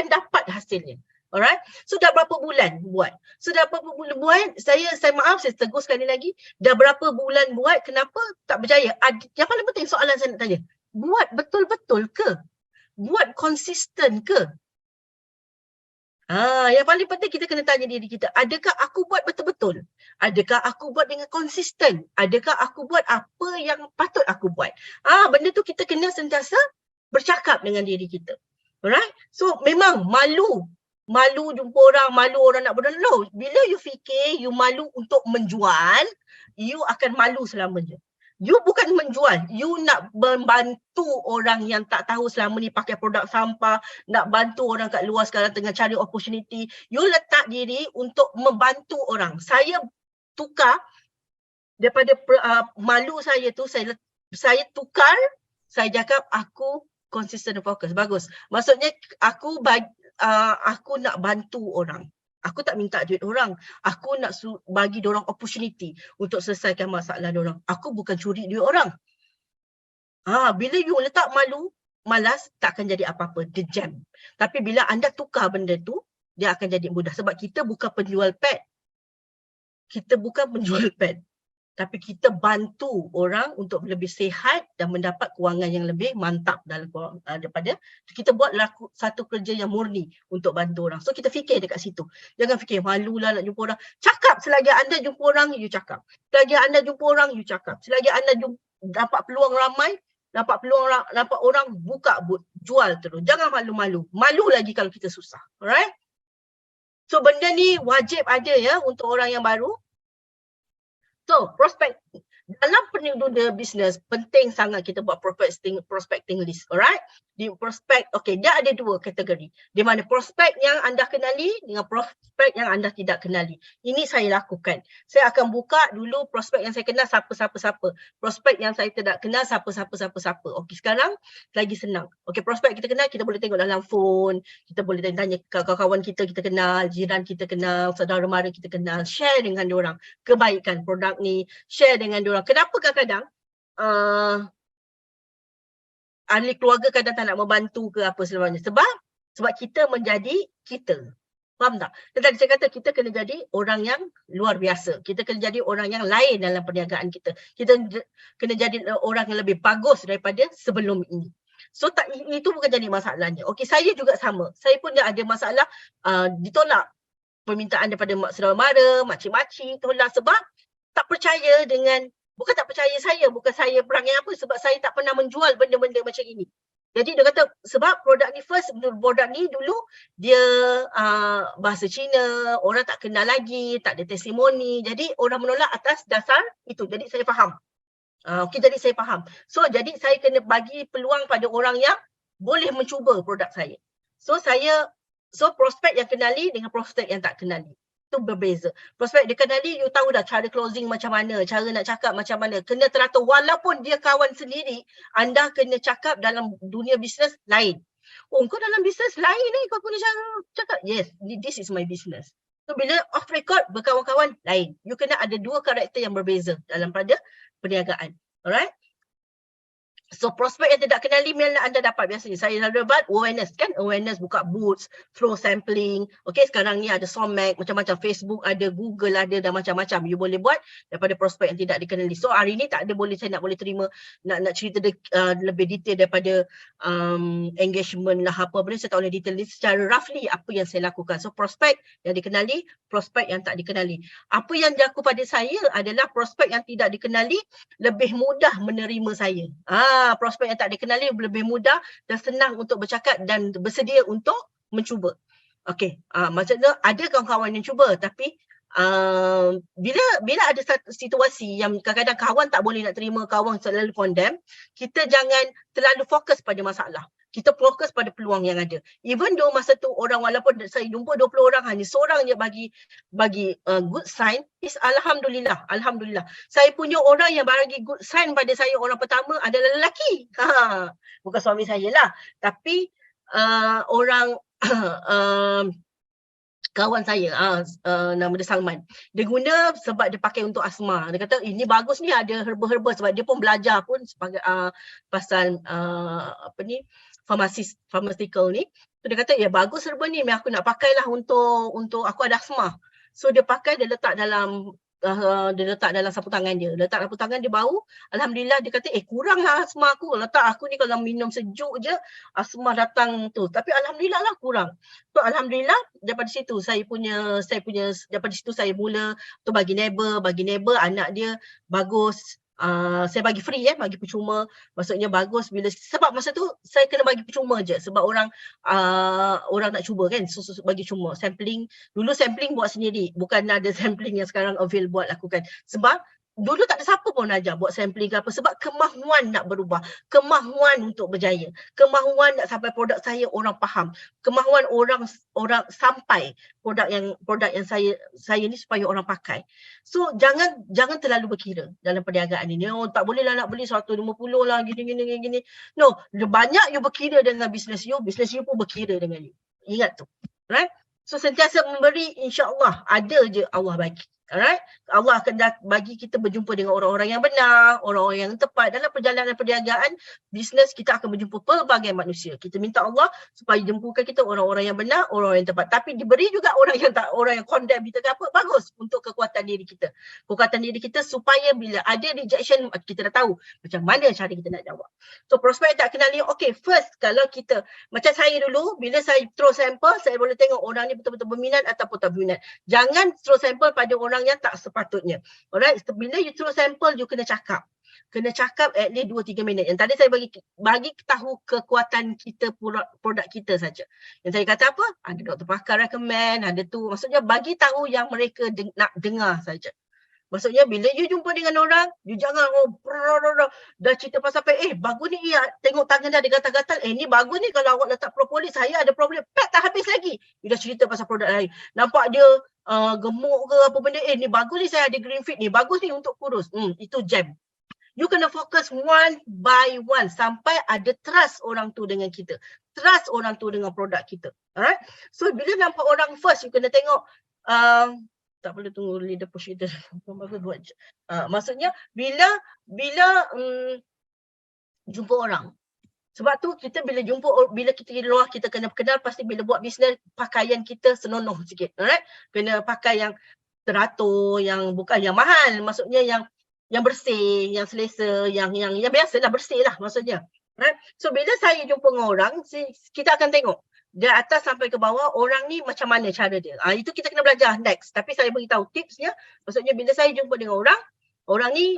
dapat hasilnya. Alright. So dah berapa bulan buat? Saya maaf, saya tegur sekali lagi. Dah berapa bulan buat, kenapa tak berjaya? Yang paling penting soalan saya nak tanya. Buat betul-betul ke? Buat konsisten ke? Yang paling penting kita kena tanya diri kita. Adakah aku buat betul-betul? Adakah aku buat dengan konsisten? Adakah aku buat apa yang patut aku buat? Benda tu kita kena sentiasa bercakap dengan diri kita. Alright? So memang malu jumpa orang, malu orang nak berdoa. Bila you fikir you malu untuk menjual, you akan malu selamanya. You bukan menjual, you nak membantu orang yang tak tahu selama ni pakai produk sampah, nak bantu orang kat luar sekarang tengah cari opportunity. You letak diri untuk membantu orang. Saya tukar daripada malu saya tu, saya tukar, saya cakap aku konsisten dan fokus. Bagus. Maksudnya aku nak bantu orang. Aku tak minta duit orang. Aku nak bagi diorang opportunity untuk selesaikan masalah diorang. Aku bukan curi duit orang. Bila you letak malu, malas, tak akan jadi apa-apa. Dia jam. Tapi bila anda tukar benda tu, dia akan jadi mudah. Sebab kita bukan penjual pad. Kita bukan penjual pad. Tapi kita bantu orang untuk lebih sihat dan mendapat kewangan yang lebih mantap daripada kita buat satu kerja yang murni untuk bantu orang. So kita fikir dekat situ. Jangan fikir malulah nak jumpa orang. Cakap selagi anda jumpa orang, you cakap. Selagi anda jumpa orang, you cakap. Selagi anda dapat peluang ramai, nampak orang buka jual terus. Jangan malu-malu. Malu lagi kalau kita susah. Alright? So benda ni wajib ada ya untuk orang yang baru. So, dalam dunia bisnes, penting sangat kita buat prospecting list, alright? Di prospek, dia ada dua kategori. Di mana prospek yang anda kenali dengan prospek yang anda tidak kenali. Ini saya lakukan. Saya akan buka dulu prospek yang saya kenal siapa. Prospek yang saya tidak kenal siapa. Sekarang lagi senang. Prospek kita kenal, kita boleh tengok dalam phone, kita boleh tanya kawan-kawan kita kenal, jiran kita kenal, saudara mara kita kenal, share dengan diorang kebaikan produk ni, share dengan diorang. Kenapa kadang-kadang ahli keluarga kadang tak nak membantu ke apa sebenarnya? Sebab kita menjadi kita. Faham tak? Tadi saya kata kita kena jadi orang yang luar biasa. Kita kena jadi orang yang lain dalam perniagaan kita. Kita kena jadi orang yang lebih bagus daripada sebelum ini. So itu bukan jadi masalahnya. Saya juga sama. Saya pun ada masalah ditolak permintaan daripada saudara mara, makcik-makcik, tolak sebab tak percaya dengan, bukan tak percaya saya, bukan saya perangai apa, sebab saya tak pernah menjual benda-benda macam ini. Jadi dia kata sebab produk ni dulu dia bahasa Cina, orang tak kenal lagi, tak ada testimoni. Jadi orang menolak atas dasar itu. Jadi saya faham. Jadi saya faham. So jadi saya kena bagi peluang pada orang yang boleh mencuba produk saya. So prospek yang kenali dengan prospek yang tak kenali. Itu berbeza. Prospek dia kenali, you tahu dah cara closing macam mana, cara nak cakap macam mana. Kena teratur. Walaupun dia kawan sendiri, anda kena cakap dalam dunia bisnes lain. Kau dalam bisnes lain kau punya cara cakap. Yes, this is my business. So bila off record, berkawan-kawan lain. You kena ada dua karakter yang berbeza dalam pada perniagaan. Alright? So prospek yang tidak kenali mana anda dapat biasanya. Saya selalu buat awareness kan, awareness buka booths, flow sampling. Sekarang ni ada Somac, macam-macam, Facebook ada, Google ada dan macam-macam. You boleh buat daripada prospek yang tidak dikenali. So hari ni tak ada saya nak boleh terima nak cerita lebih detail daripada engagement lah apa benda, saya tak boleh detail secara roughly apa yang saya lakukan. So prospek yang dikenali, prospek yang tak dikenali. Apa yang berlaku pada saya adalah prospek yang tidak dikenali lebih mudah menerima saya. Prospek yang tak dikenali lebih mudah dan senang untuk bercakap dan bersedia untuk mencuba. Maksudnya ada kawan-kawan yang cuba tapi bila ada satu situasi yang kadang-kadang kawan tak boleh nak terima, kawan selalu condemn, kita jangan terlalu fokus pada masalah. Kita fokus pada peluang yang ada. Even though masa tu orang, walaupun saya jumpa 20 orang, hanya seorang je bagi good sign, is Alhamdulillah. Alhamdulillah. Saya punya orang yang bagi good sign pada saya, orang pertama adalah lelaki. Bukan suami saya lah. Tapi orang kawan saya, nama dia Salman. Dia guna sebab dia pakai untuk asma. Dia kata ini bagus ni, ada herba-herba, sebab dia pun belajar pun sebagai pasal pharmaceutical ni. So dia kata ya bagus herba ni, aku nak pakailah untuk aku ada asma. So dia pakai, dia letak dalam sapu tangan dia. Letak sapu tangan dia bau. Alhamdulillah dia kata kuranglah asma aku. Letak aku ni kalau minum sejuk je asma datang tu. Tapi alhamdulillah lah kurang. So alhamdulillah daripada situ saya daripada situ saya mula tu bagi neighbor anak dia bagus. saya bagi free bagi percuma. Maksudnya bagus bila, sebab masa tu saya kena bagi percuma je sebab orang nak cuba kan, so bagi cuma sampling. Dulu sampling buat sendiri, bukan ada sampling yang sekarang avail buat lakukan. Sebab dulu tak ada siapa pun ajar buat sampling ke apa, sebab kemahuan nak berubah, kemahuan untuk berjaya, kemahuan nak sampai produk saya orang faham, kemahuan orang sampai produk yang saya ni supaya orang pakai. So jangan terlalu berkira dalam perniagaan ini. Oh, tak boleh lah nak beli 150 lah gini. No, banyak you berkira dengan bisnes you pun berkira dengan you. Ingat tu. Right? So sentiasa memberi, insya-Allah ada je Allah bagi. Alright, Allah akan bagi kita berjumpa dengan orang-orang yang benar, orang-orang yang tepat dalam perjalanan perniagaan, bisnes. Kita akan berjumpa pelbagai manusia. Kita minta Allah supaya jumpukan kita orang-orang yang benar, orang yang tepat. Tapi diberi juga orang yang condemn kita ke apa, bagus untuk kekuatan diri kita. Kekuatan diri kita supaya bila ada rejection, kita dah tahu macam mana cara kita nak jawab. So prospek tak kenal ni, okay, first kalau kita, macam saya dulu, bila saya throw sampel, saya boleh tengok orang ni betul-betul berminat ataupun tak berminat. Jangan throw sampel pada orang yang tak sepatutnya. Alright, bila you throw sample, you kena cakap. Kena cakap at least 2-3 minit. Yang tadi saya bagi tahu kekuatan kita, produk kita saja. Yang saya kata apa? Ada doktor pakar recommend, ada tu. Maksudnya bagi tahu yang mereka nak dengar saja. Maksudnya bila you jumpa dengan orang, you jangan dah cerita pasal bagus ni, tengok tangan dia ada gatal-gatal. Ni bagus ni kalau awak letak propolis, saya ada problem. Tak habis lagi. You dah cerita pasal produk lain. Nampak dia gemuk ke apa benda, ni bagus ni, saya ada green fit ni, bagus ni untuk kurus. Itu jam. You kena fokus one by one sampai ada trust orang tu dengan kita. Trust orang tu dengan produk kita. Alright? So bila nampak orang first, you kena tengok tak boleh tunggu leader push leader. Maksudnya bila jumpa orang. Sebab tu kita bila kita di luar, kita kena kenal, pasti bila buat bisnes pakaian kita senonoh sikit. Alright? Kena pakai yang teratur, yang bukan yang mahal, maksudnya yang bersih, yang selesa, yang biasalah bersih lah maksudnya. Right? So bila saya jumpa dengan orang, kita akan tengok dari atas sampai ke bawah orang ni macam mana cara dia. Itu kita kena belajar next. Tapi saya beritahu tipsnya, maksudnya bila saya jumpa dengan orang ni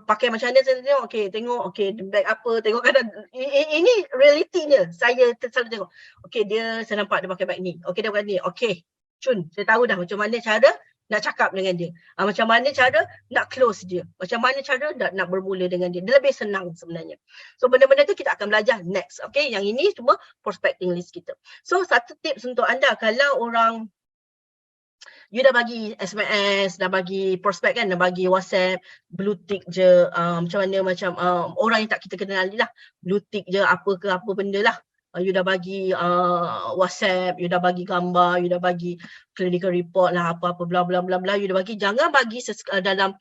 pakai macam mana, saya tengok, tengok bag apa, tengok kadang ini realitinya. Saya selalu tengok, saya nampak dia pakai bag ni, dia pakai ni, cun, saya tahu dah macam mana cara nak cakap dengan dia, macam mana cara nak close dia, macam mana cara nak bermula dengan dia. Dia lebih senang sebenarnya. So benda-benda tu kita akan belajar next. Yang ini cuma prospecting list kita. So satu tips untuk anda, kalau orang you dah bagi SMS, dah bagi prospek kan, dah bagi WhatsApp, blue tick je, macam mana orang yang tak kita kenali lah, blue tick je apa benda lah. You dah bagi WhatsApp, you dah bagi gambar, you dah bagi clinical report lah, apa-apa bla bla bla bla, you dah bagi. Jangan bagi dalam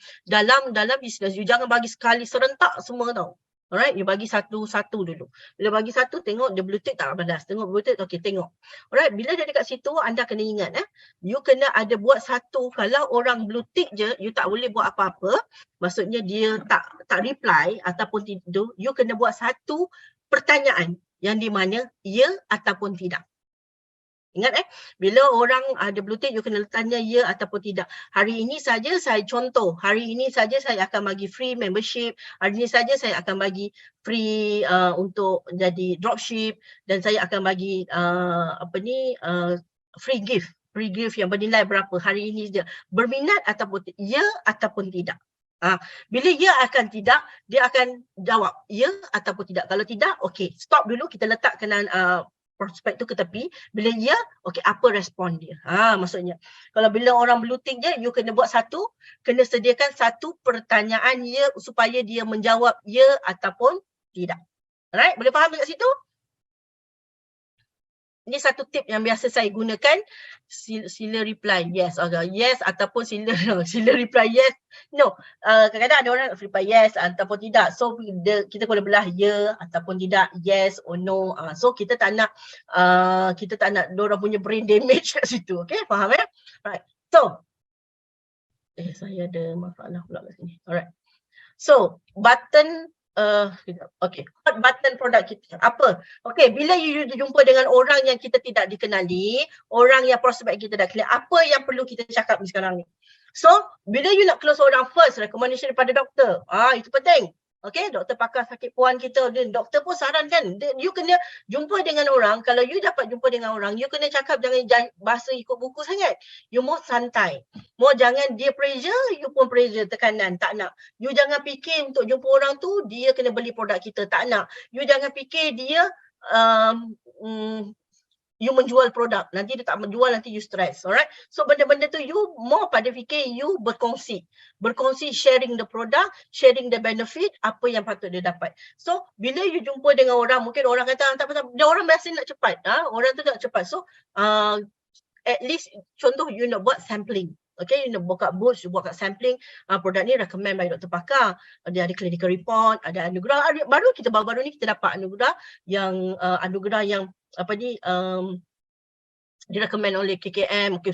bisnes, you jangan bagi sekali serentak semua tau. Alright, you bagi satu-satu dulu. Bila bagi satu, tengok dia blue tick tak balas. Tengok blue tick, tengok. Alright, bila dia dekat situ, anda kena ingat you kena ada buat satu. Kalau orang blue tick je, you tak boleh buat apa-apa. Maksudnya dia tak reply ataupun tidur, you kena buat satu pertanyaan yang di mana ya ataupun tidak. Ingat bila orang ada blue tick, you kena tanya ya ataupun tidak. Hari ini saja saya contoh, hari ini saja saya akan bagi free membership, hari ini saja saya akan bagi free untuk jadi dropship, dan saya akan bagi free gift yang bernilai berapa hari ini saja. Berminat ataupun ya ataupun tidak. Bila ya akan tidak, dia akan jawab ya ataupun tidak. Kalau tidak, stop dulu, kita letakkan prospek tu ke tepi. Bila ya, apa respon dia? Maksudnya, kalau bila orang blue tick je, you kena buat kena sediakan satu pertanyaan ya supaya dia menjawab ya ataupun tidak. Alright, boleh faham dekat situ? Ini satu tip yang biasa saya gunakan. Sila reply yes, yes ataupun sila reply yes, no. Kadang-kadang ada orang reply yes ataupun tidak. So kita boleh belah ya ataupun tidak, yes or no. So kita tak nak diorang punya brain damage kat situ. Faham Right. So saya ada masalah pula kat sini. Alright. So button hot button produk kita apa? Bila you jumpa dengan orang yang kita tidak dikenali, orang yang prospek kita dah kenal, apa yang perlu kita cakap ni sekarang ni? So, bila you nak close orang first, recommendation daripada doktor. Itu penting. Okay, doktor pakar sakit puan kita, doktor pun sarankan, you kena jumpa dengan orang, kalau you dapat jumpa dengan orang, you kena cakap jangan bahasa ikut buku sangat. You more santai. More jangan dia pressure, you pun pressure, tekanan, tak nak. You jangan fikir untuk jumpa orang tu, dia kena beli produk kita, tak nak. You jangan fikir dia you menjual produk, nanti dia tak menjual, nanti you stress, alright? So benda-benda tu you more pada fikir you berkongsi, sharing the product, sharing the benefit, apa yang patut dia dapat. So bila you jumpa dengan orang, mungkin orang kata tak apa, dia orang biasa nak cepat, orang tu nak cepat. So at least contoh you nak buat sampling. Okay, you nak buka booth, you buat sampling, produk ni recommend by doktor pakar, dia ada clinical report, ada anugerah, baru ni kita dapat anugerah yang apa ni, direkomend oleh KKM. Okay,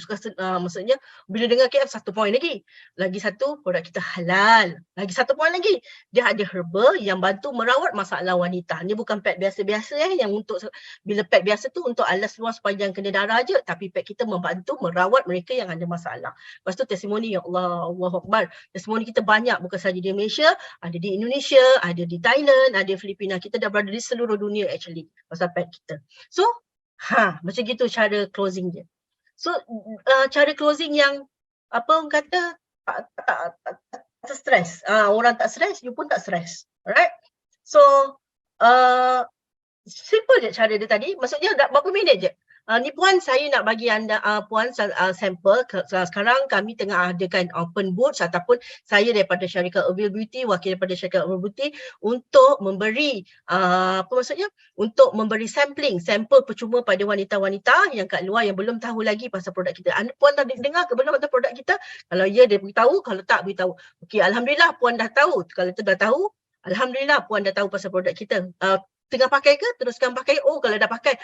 maksudnya bila dengar KKM 1 poin lagi. Lagi satu, produk kita halal. Lagi 1 poin lagi. Dia ada herbal yang bantu merawat masalah wanita. Ni bukan pad biasa-biasa yang untuk, bila pad biasa tu untuk alas luar sepanjang kena darah je, tapi pad kita membantu merawat mereka yang ada masalah. Lepas tu testimoni, ya Allah, Allahu Akbar. Testimoni kita banyak, bukan saja di Malaysia, ada di Indonesia, ada di Thailand, ada di Filipina. Kita dah berada di seluruh dunia actually pasal pad kita. So macam gitu cara closing dia. So cara closing yang apa orang kata tak stres. Orang tak stres, you pun tak stres. Alright? So simple je cara dia tadi. Maksudnya berapa minit je. Ni puan, saya nak bagi anda puan sampel. Sekarang kami tengah adakan open booth ataupun saya daripada syarikat Avil Beauty, wakil daripada syarikat Avil Beauty untuk memberi untuk memberi sampling, sampel percuma pada wanita-wanita yang kat luar yang belum tahu lagi pasal produk kita. Puan dah dengar ke belum ada produk kita? Kalau ya, dia beritahu, kalau tak beritahu. Okey, alhamdulillah puan dah tahu. Kalau tu dah tahu, alhamdulillah puan dah tahu pasal produk kita. Tengah pakai ke? Teruskan pakai. Kalau dah pakai,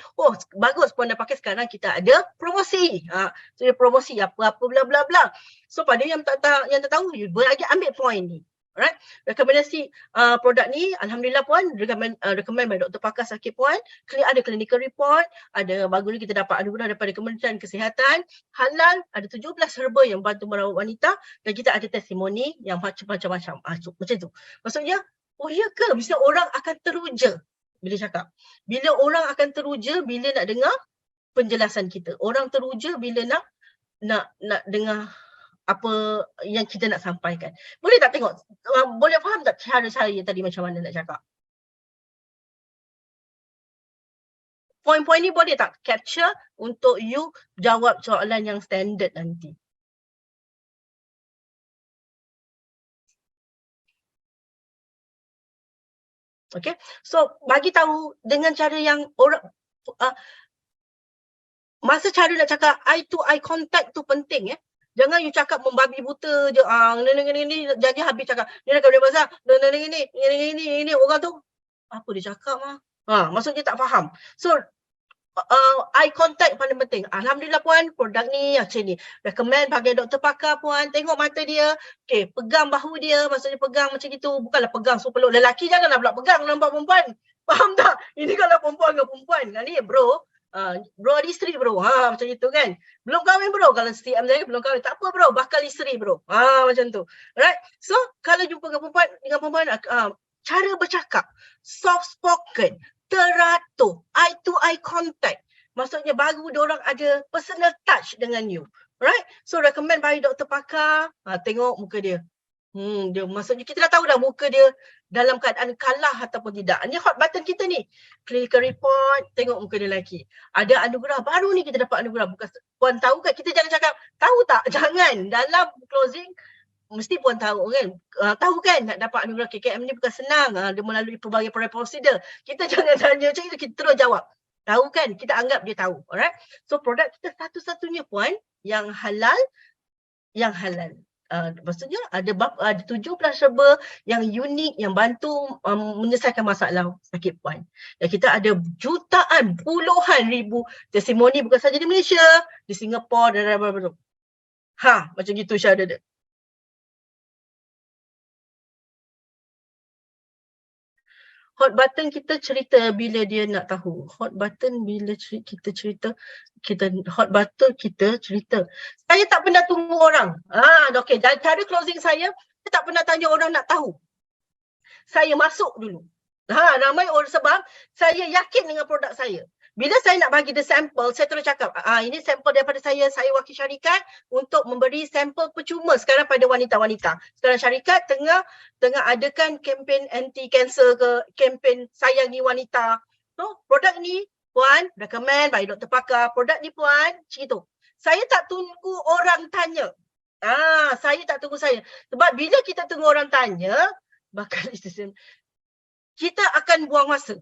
bagus, puan dah pakai. Sekarang kita ada promosi. So dia promosi apa-apa bla bla bla. So pada yang tak tahu, you ambil point ni. Alright, rekomendasi produk ni, alhamdulillah puan, recommend by doktor pakar sakit puan, ada clinical report, ada bagus ni kita dapat anugerah daripada Kementerian Kesihatan, halal, ada 17 herba yang bantu merawat wanita, dan kita ada testimoni yang macam-macam. Macam tu. Maksudnya, ya ke? Bisa orang akan teruja bila cakap. Bila orang akan teruja bila nak dengar penjelasan kita. Orang teruja bila nak dengar apa yang kita nak sampaikan. Boleh tak tengok? Boleh faham tak cara saya tadi macam mana nak cakap? Poin-poin ni boleh tak capture untuk you jawab soalan yang standard nanti? Okay, so bagi tahu dengan cara yang orang masa cara nak cakap eye to eye contact tu penting. Jangan you cakap membabi buta je. Ni jadi habis cakap. Ni nak kena pasal ini orang tu apa dia cakap maksudnya tak faham. So eye contact paling penting. Alhamdulillah puan, produk ni macam ni. Recommend pakai doktor pakar puan. Tengok mata dia. Okay, pegang bahu dia. Maksudnya pegang macam gitu. Bukanlah pegang so peluk. Lelaki janganlah pula pegang nampak perempuan. Faham tak? Ini kalau perempuan ke perempuan. Ni bro. Bro ada isteri bro. Macam itu kan. Belum kahwin bro. Kalau CM saya belum kahwin. Tak apa bro. Bakal isteri bro. Macam tu. Alright. So kalau jumpa dengan perempuan, cara bercakap. Soft spoken. Teratur, eye to eye contact. Maksudnya baru diorang ada personal touch dengan you. Right? So recommend by doktor pakar, tengok muka dia. Dia maksudnya kita dah tahu dah muka dia dalam keadaan kalah ataupun tidak. Ini hot button kita ni. Clinical report, tengok muka dia lelaki. Ada anugerah, baru ni kita dapat anugerah. Bukan puan tahu kan? Kita jangan cakap, tahu tak? Jangan. Dalam closing, mesti puan tahu kan, tahu kan nak dapat anugerah KKM ni bukan senang, dia melalui pelbagai prosedur. Kita jangan tanya macam itu, kita terus jawab. Tahu kan, kita anggap dia tahu. Alright. So produk kita satu-satunya puan yang halal. Maksudnya ada 17 herba yang unik yang bantu menyelesaikan masalah sakit puan. Dan kita ada jutaan, puluhan ribu testimoni bukan saja di Malaysia, di Singapura dan macam gitu cara dia. Hot button kita cerita bila dia nak tahu. Hot button bila kita cerita, hot button kita cerita. Saya tak pernah tunggu orang. Okay. Dan cara closing saya tak pernah tanya orang nak tahu. Saya masuk dulu. Ramai orang sebab saya yakin dengan produk saya. Bila saya nak bagi the sampel, saya terus cakap, ini sampel daripada saya wakil syarikat untuk memberi sampel percuma sekarang pada wanita-wanita. Sekarang syarikat tengah adakan kempen anti-cancer ke, kempen sayangi wanita. So, produk ni, puan, recommend by doktor pakar. Produk ni, puan, macam saya tak tunggu orang tanya. Saya tak tunggu saya. Sebab bila kita tunggu orang tanya, bakal kita akan buang masa.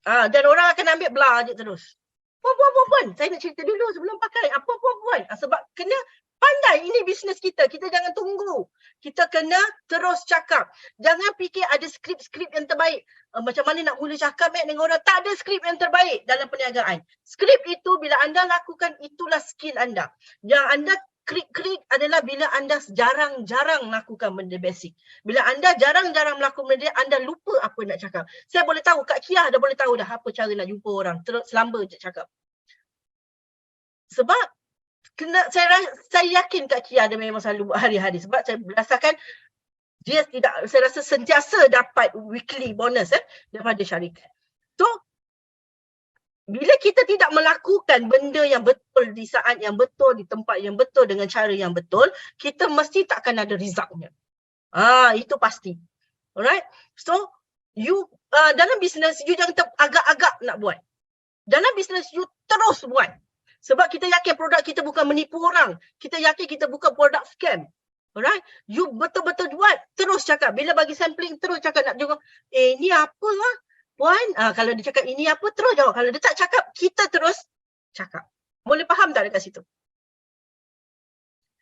Dan orang akan ambil belah je terus. Puan, saya nak cerita dulu sebelum pakai. Apa puan? Sebab kena pandai, ini bisnes kita. Kita jangan tunggu. Kita kena terus cakap. Jangan fikir ada skrip-skrip yang terbaik. Macam mana nak mula cakap dengan orang. Tak ada skrip yang terbaik dalam perniagaan. Skrip itu bila anda lakukan, itulah skill anda. Yang anda klik adalah bila anda jarang-jarang lakukan benda basic. Bila anda jarang-jarang melakukan benda, anda lupa apa nak cakap. Saya boleh tahu, Kak Kia dah boleh tahu dah apa cara nak jumpa orang. Terus selamba je cakap. Sebab saya yakin Kak Kia dia memang selalu buat hari-hari. Sebab saya berdasarkan dia tidak, saya rasa sentiasa dapat weekly bonus daripada syarikat. So, bila kita tidak melakukan benda yang betul di saat yang betul, di tempat yang betul, dengan cara yang betul, kita mesti tak akan ada resultnya. Itu pasti. Alright? So, you dalam bisnes, you jangan agak-agak nak buat. Dalam bisnes, you terus buat. Sebab kita yakin produk kita bukan menipu orang. Kita yakin kita bukan produk scam. Alright? You betul-betul buat, terus cakap. Bila bagi sampling, terus cakap nak jumpa. Ni apa lah? Puan, kalau dia cakap ini apa, terus jawab. Kalau dia tak cakap, kita terus cakap. Boleh faham tak dekat situ?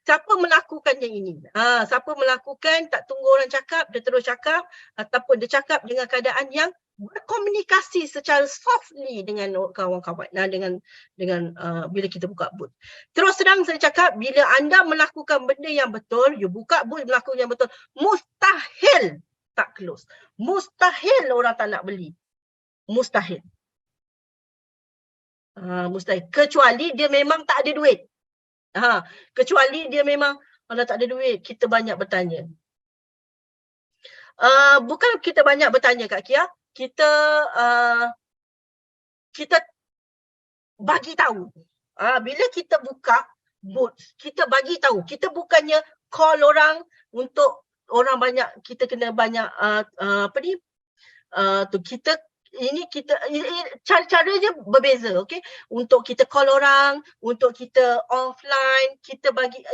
Siapa melakukannya ini? Siapa melakukan, tak tunggu orang cakap, dia terus cakap, ataupun dia cakap dengan keadaan yang berkomunikasi secara softly dengan kawan-kawan, dengan bila kita buka booth. Terus terang saya cakap, bila anda melakukan benda yang betul, you buka booth melakukan yang betul, mustahil tak close. Mustahil orang tak nak beli. Mustahil. Mustahil. Kecuali dia memang tak ada duit. Kecuali dia memang kalau tak ada duit, kita banyak bertanya. Bukan kita banyak bertanya Kak Kia, kita bagi tahu. Bila kita buka booth, kita bagi tahu. Kita bukannya call orang untuk orang banyak, kita kena banyak cara-caranya berbeza, okey. Untuk kita call orang, untuk kita offline, kita bagi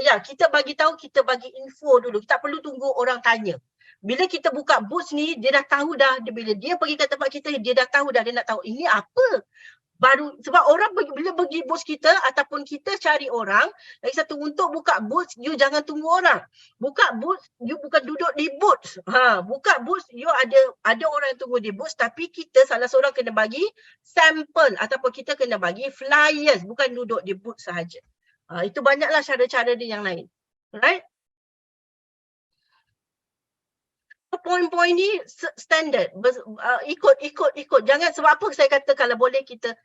tahu, kita bagi info dulu. Kita tak perlu tunggu orang tanya. Bila kita buka booth ni, dia dah tahu dah. Bila dia pergi ke tempat kita, dia dah tahu dah. Dia nak tahu ini apa. Baru sebab orang bila pergi booth kita ataupun kita cari orang, lagi satu, untuk buka booth, you jangan tunggu orang. Buka booth, you bukan duduk di booth. Buka booth, you ada orang yang tunggu di booth, tapi kita salah seorang kena bagi sampel ataupun kita kena bagi flyers, bukan duduk di booth sahaja. Itu banyaklah cara-cara dia yang lain. Alright? Poin-poin ni standard, ikut. Jangan, sebab apa saya kata kalau boleh kita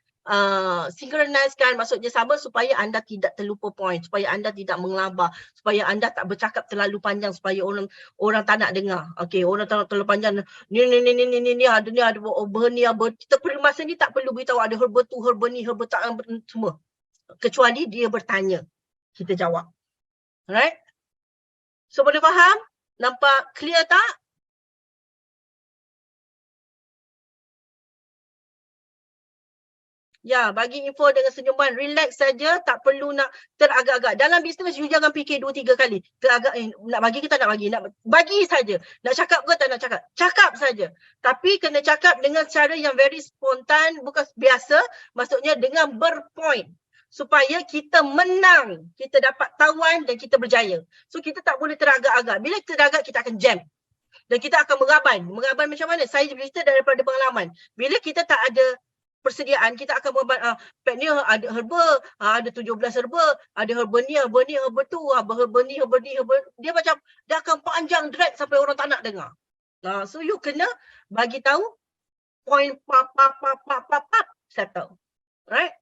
synchronizkan, maksudnya sama supaya anda tidak terlupa poin, supaya anda tidak mengelabah, supaya anda tak bercakap terlalu panjang, supaya orang tak nak dengar. Okey, orang tak terlalu panjang. Ni ada herba ni, kita perlu masa ni tak perlu beritahu ada herba tu, herba ni, herba tak, semua. Kecuali dia bertanya, kita jawab. Alright? So boleh faham? Nampak clear tak? Ya, bagi info dengan senyuman, relax saja, tak perlu nak teragak-agak. Dalam bisnes, you jangan fikir 2-3 kali. Teragak, nak bagi ke tak nak bagi? Nak bagi saja. Nak cakap ke tak nak cakap? Cakap saja. Tapi kena cakap dengan cara yang very spontan, bukan biasa, maksudnya dengan berpoint. Supaya kita menang, kita dapat tawan dan kita berjaya. So kita tak boleh teragak-agak. Bila kita teragak, kita akan jam. Dan kita akan meraban. Meraban macam mana? Saya bercerita daripada pengalaman. Bila kita tak ada persediaan, kita akan membuat pack ni ada herba, ada 17 herba, ada herba ni, herba tu, herba ni, dia macam dia akan panjang drag sampai orang tak nak dengar. So you kena bagi tahu point settle. Right?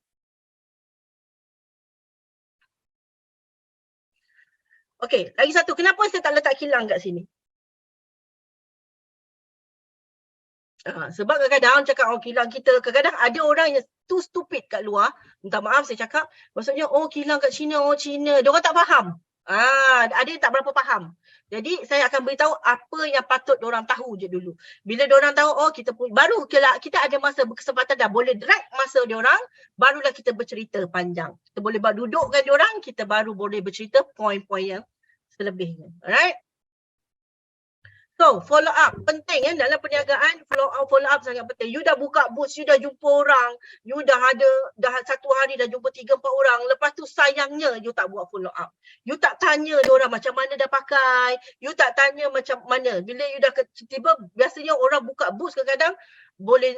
Okay, lagi satu. Kenapa saya tak letak kilang kat sini? Sebab kadang-kadang orang cakap kilang kita, kadang-kadang ada orang yang too stupid kat luar. Minta maaf saya cakap, maksudnya kilang kat China, China. Dia orang tak faham. Ada yang tak berapa faham. Jadi saya akan beritahu apa yang patut diorang tahu je dulu. Bila diorang tahu, baru kita ada masa berkesempatan dah boleh drag masa diorang, barulah kita bercerita panjang. Kita boleh dudukkan diorang, kita baru boleh bercerita poin-poin yang selebihnya. Alright? So, follow up. Penting dalam perniagaan, follow up sangat penting. You dah buka booth, you dah jumpa orang, you dah satu hari dah jumpa 3-4 orang. Lepas tu sayangnya you tak buat follow up. You tak tanya diorang macam mana dah pakai, you tak tanya macam mana. Bila you dah tiba, biasanya orang buka booth kadang-kadang boleh,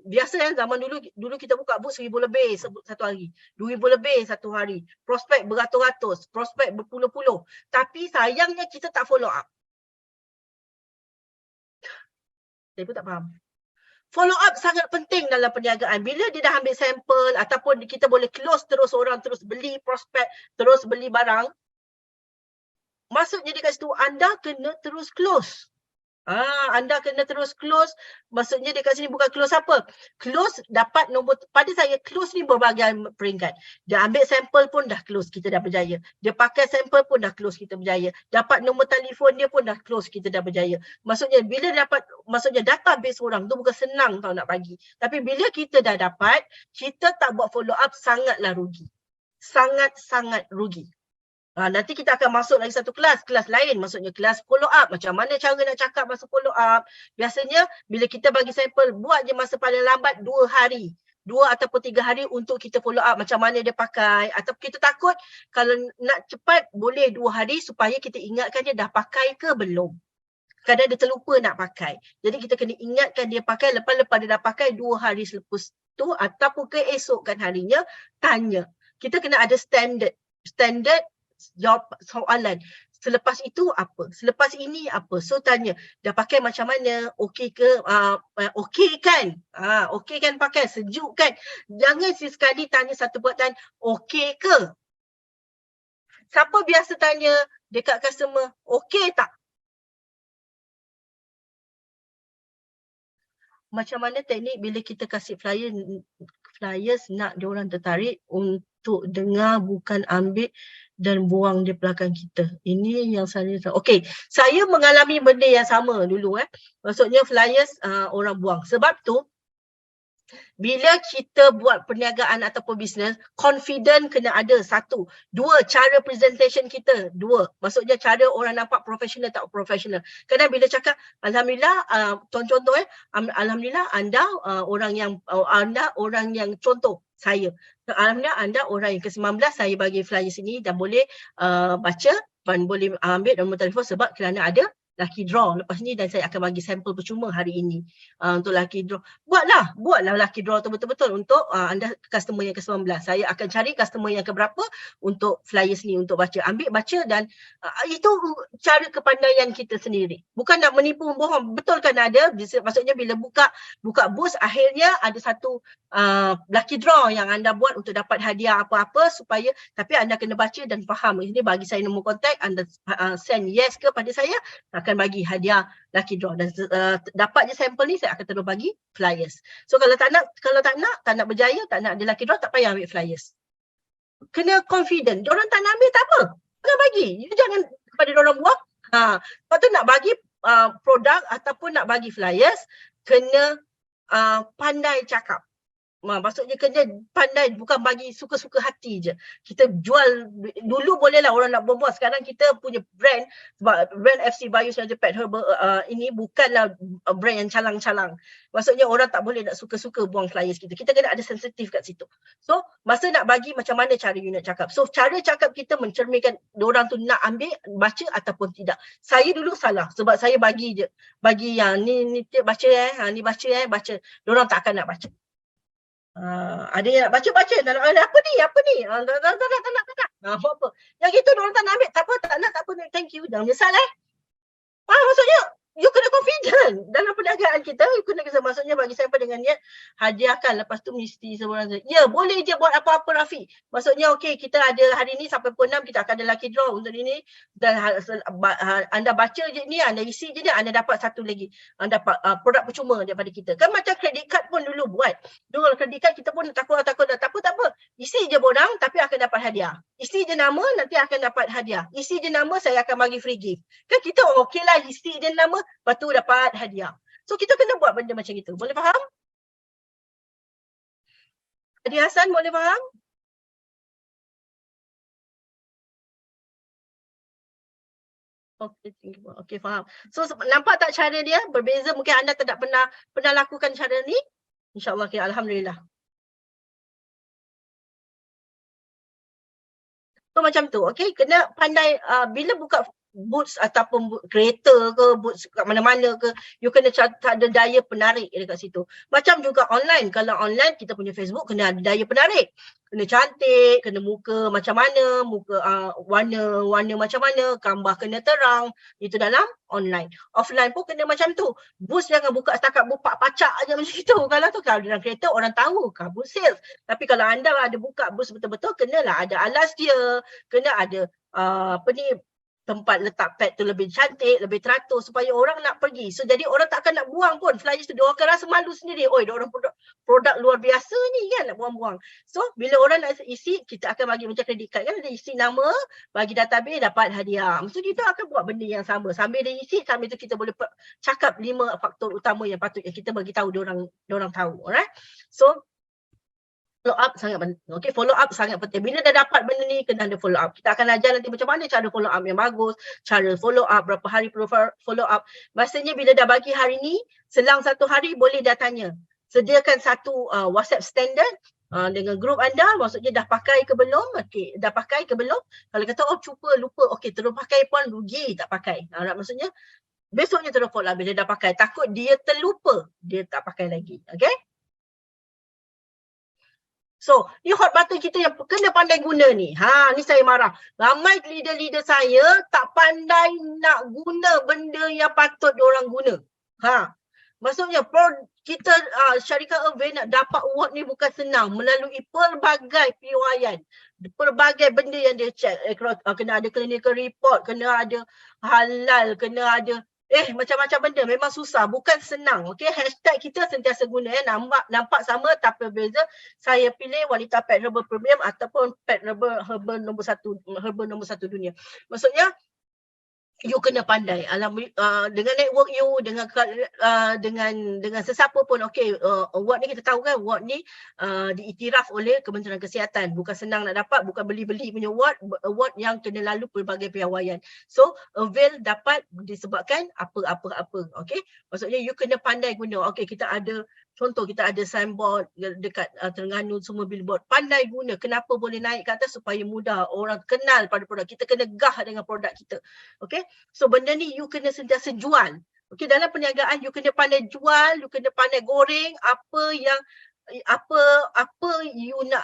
biasa zaman dulu kita buka booth 1,000 lebih satu hari, 2,000 lebih satu hari. Prospek beratus-ratus, prospek berpuluh-puluh. Tapi sayangnya kita tak follow up. Saya pun tak faham. Follow up sangat penting dalam perniagaan. Bila dia dah ambil sampel ataupun kita boleh close terus orang terus beli prospek, terus beli barang, maksudnya dekat situ anda kena terus close. Anda kena terus close. Maksudnya dekat sini bukan close apa? Close dapat nombor, pada saya close ni berbagai peringkat. Dia ambil sampel pun dah close, kita dah berjaya. Dia pakai sampel pun dah close, kita berjaya. Dapat nombor telefon dia pun dah close, kita dah berjaya. Maksudnya bila dapat, maksudnya database orang tu bukan senang tau nak bagi. Tapi bila kita dah dapat, kita tak buat follow up, sangatlah rugi. Sangat-sangat rugi. Nanti kita akan masuk lagi satu kelas lain, maksudnya kelas follow up. Macam mana cara nak cakap masa follow up. Biasanya bila kita bagi sampel, buat je masa paling lambat 2 hari. 2 ataupun 3 hari untuk kita follow up macam mana dia pakai. Atau kita takut kalau nak cepat boleh 2 hari supaya kita ingatkan dia dah pakai ke belum. Kadang dia terlupa nak pakai. Jadi kita kena ingatkan dia pakai, lepas-lepas dia dah pakai 2 hari selepas tu ataupun keesokan harinya, tanya. Kita kena ada standard jawab soalan. Selepas itu apa? Selepas ini apa? So tanya, dah pakai macam mana? Okey ke? Okey kan? Okey kan pakai? Sejuk kan? Jangan sekali tanya satu perkataan, okey ke? Siapa biasa tanya dekat customer, okey tak? Macam mana teknik bila kita kasih flyers nak diorang tertarik untuk dengar bukan ambil dan buang di belakang kita. Ini yang saya saya mengalami benda yang sama dulu Maksudnya flyers orang buang. Sebab tu bila kita buat perniagaan ataupun bisnes, confident kena ada, 1. 2, cara presentation kita. 2, maksudnya cara orang nampak profesional tak profesional. Kadang bila cakap, alhamdulillah, contoh alhamdulillah anda orang yang contoh saya. Alhamdulillah anda orang yang ke-19, saya bagi flyer sini dan boleh baca dan boleh ambil nombor telefon sebab kerana ada lucky draw lepas ni dan saya akan bagi sampel percuma hari ini untuk lucky draw. Buatlah lucky draw tu betul-betul untuk anda customer yang ke-19. Saya akan cari customer yang keberapa untuk flyers ni untuk baca. Ambil baca dan itu cara kepandaian kita sendiri. Bukan nak menipu bohong. Betul kan ada, maksudnya bila buka booth akhirnya ada satu lucky draw yang anda buat untuk dapat hadiah apa-apa supaya, tapi anda kena baca dan faham. Ini bagi saya nombor kontak, anda send yes ke pada saya, akan bagi hadiah lucky draw dan dapat je sampel ni saya akan terus bagi flyers. So kalau tak nak berjaya, tak nak ada lucky draw, tak payah ambil flyers. Kena confident. Diorang tak nak ambil tak apa. Jangan bagi. You jangan kepada diorang buang. Lepas tu nak bagi produk ataupun nak bagi flyers, kena pandai cakap. Maksudnya kena pandai, bukan bagi suka-suka hati je. Kita jual, dulu bolehlah orang nak berbual. Sekarang kita punya brand, sebab brand FC Bios Pet Herbal ini bukanlah brand yang calang-calang. Maksudnya orang tak boleh nak suka-suka buang flyers kita. Kita kena ada sensitif kat situ. So, masa nak bagi macam mana cara you nak cakap. So, cara cakap kita mencerminkan orang tu nak ambil, baca ataupun tidak. Saya dulu salah sebab saya bagi je. Bagi yang ni baca ni baca. Diorang tak akan nak baca. Ada yang nak baca-baca, apa ni? Tak nak. Apa-apa. Yang itu diorang tak nak ambil, tak apa, tak nak, thank you. Jangan menyesal maksudnya, you kena confident dalam perniagaan kita. You kena, maksudnya bagi saya dengan niat hadiahkan, lepas tu mesti semua orang ya boleh je buat apa-apa Rafiq. Maksudnya okey, kita ada hari ni sampai pukul 6 kita akan ada lucky draw untuk ini, dan anda baca je ni, anda isi je ni, anda dapat satu lagi, anda dapat produk percuma daripada kita. Kan macam credit card pun dulu buat. Dulu credit card kita pun takut tak apa. Isi je borang tapi akan dapat hadiah. Isi je nama nanti akan dapat hadiah. Isi je nama saya akan bagi free gift. Kan kita okey lah isi je nama, lepas tu dapat hadiah. So kita kena buat benda macam itu. Boleh faham? Adi Hassan boleh faham? Okey, faham. So nampak tak cara dia berbeza? Mungkin anda tidak pernah lakukan cara ni. InsyaAllah, okay, alhamdulillah. So macam tu, okey, kena pandai bila buka boots ataupun kereta ke, boots kat mana-mana ke, you kena ada daya penarik dekat situ. Macam juga online, kalau online kita punya Facebook kena ada daya penarik. Kena cantik, kena muka macam mana, muka warna macam mana, gambar kena terang, itu dalam online. Offline pun kena macam tu. Boots jangan buka setakat buka pacak aja macam itu. Kalau tu kalau dalam kereta orang tahu kan boots sales. Tapi kalau anda ada buka boots betul-betul, kenalah ada alas dia, kena ada tempat letak pad tu lebih cantik, lebih teratur supaya orang nak pergi. So jadi orang tak akan nak buang pun flyers tu. Dia akan rasa malu sendiri. Oi, dia orang produk luar biasa ni kan, nak buang-buang. So bila orang nak isi, kita akan bagi macam credit card kan, dia isi nama, bagi database, dapat hadiah. Maksud kita akan buat benda yang sama. Sambil dia isi, sambil tu kita boleh cakap 5 faktor utama yang patutnya kita bagi tahu dia orang tahu. Alright? So follow up sangat penting. Okay, follow up sangat penting. Bila dah dapat benda ni, kena ada follow up. Kita akan ajar nanti macam mana cara follow up yang bagus, cara follow up, berapa hari follow up. Maksudnya bila dah bagi hari ni, selang 1 hari boleh dah tanya. Sediakan satu WhatsApp standard dengan grup anda, maksudnya dah pakai ke belum? Okey, dah pakai ke belum? Kalau kata lupa, okey, terus pakai pun rugi tak pakai. Maksudnya besoknya terus follow up bila dah pakai. Takut dia terlupa, dia tak pakai lagi. Okay? So, ni hot button kita yang kena pandai guna ni. Ni saya marah. Ramai leader-leader saya tak pandai nak guna benda yang patut diorang guna. Maksudnya kita syarikat Irvin nak dapat award ni bukan senang, melalui pelbagai piawaian, pelbagai benda yang dia check. Kena ada clinical report, kena ada halal, kena ada macam-macam benda. Memang susah, bukan senang. Okey, hashtag kita sentiasa guna nampak sama tapi berbeza. Saya pilih wanita pet herbal premium ataupun pet herbal nombor satu dunia. Maksudnya you kena pandai dengan network you, dengan sesiapa pun. Okey, award ni kita tahu kan, award ni diiktiraf oleh Kementerian Kesihatan. Bukan senang nak dapat, bukan beli-beli punya award yang kena lalu pelbagai piawaian. So avail dapat disebabkan apa. Okey, maksudnya you kena pandai guna. Okey, kita ada contoh, kita ada signboard dekat Terengganu, semua billboard. Pandai guna. Kenapa boleh naik ke atas? Supaya mudah orang kenal pada produk. Kita kena gah dengan produk kita. Okay? So benda ni you kena sentiasa jual. Okay, dalam perniagaan you kena pandai jual, you kena pandai goreng apa you nak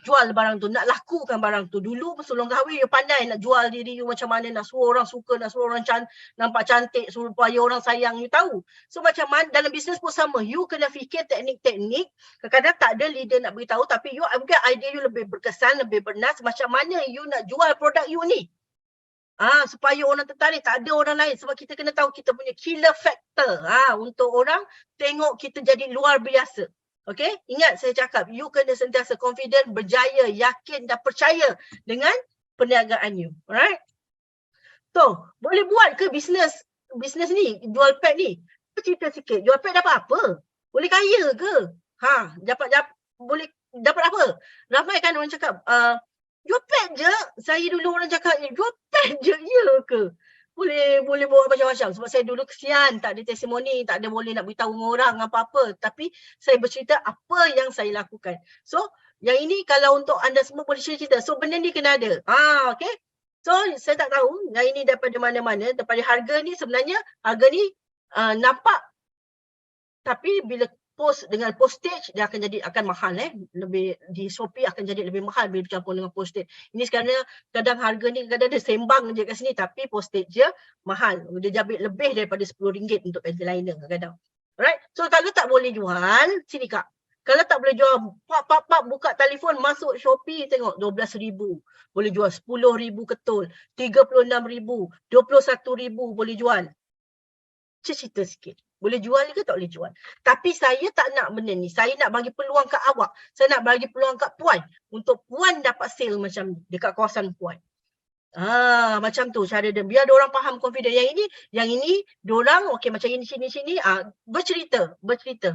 jual barang tu, nak lakukan barang tu. Dulu sebelum kahwin you pandai nak jual diri you macam mana, nak suruh orang suka, nak suruh orang nampak cantik, supaya orang sayang you tahu. So macam mana dalam bisnes pun sama, you kena fikir teknik-teknik. Kadang-kadang tak ada leader nak beritahu, tapi you mungkin idea you lebih berkesan, lebih bernas, macam mana you nak jual produk you ni. Supaya orang tertarik, tak ada orang lain. Sebab kita kena tahu kita punya killer factor untuk orang tengok kita jadi luar biasa. Okay, ingat saya cakap, you kena sentiasa confident, berjaya, yakin dan percaya dengan perniagaan you. Alright? So, boleh buat ke bisnes ni, jual pad ni? Cerita sikit, jual pad dapat apa? Boleh kaya ke? Boleh dapat apa? Ramai kan orang cakap, jual pad je. Saya dulu orang cakap, jual pad je, ya ke? Boleh buat macam-macam. Sebab saya dulu kesian, tak ada testimoni, tak ada boleh nak beritahu orang apa-apa. Tapi saya bercerita apa yang saya lakukan. So, yang ini kalau untuk anda semua boleh cerita. So, benda ni kena ada. Okay. So, saya tak tahu yang ini daripada mana-mana. Daripada harga ni sebenarnya, harga ni nampak. Tapi bila post dengan postage dia akan mahal lebih di Shopee akan jadi lebih mahal bila bercampur dengan postage. Ini sekarang kadang harga ni kadang dia sembang je kat sini tapi postage dia mahal. Dia jabit lebih daripada RM10 untuk panty liner kadang. Alright. So kalau tak boleh jual, sini Kak. Kalau tak boleh jual, pap buka telefon masuk Shopee tengok 12,000. Boleh jual 10,000 ketul, 36,000, 21,000 boleh jual. Cerita sikit. Boleh jual ke tak boleh jual. Tapi saya tak nak benda ni. Saya nak bagi peluang kat awak. Saya nak bagi peluang kat Puan. Untuk Puan dapat sale macam ni. Dekat kawasan Puan. Macam tu cara dia. Biar diorang faham confident. Yang ini, diorang okay macam ini, sini. Bercerita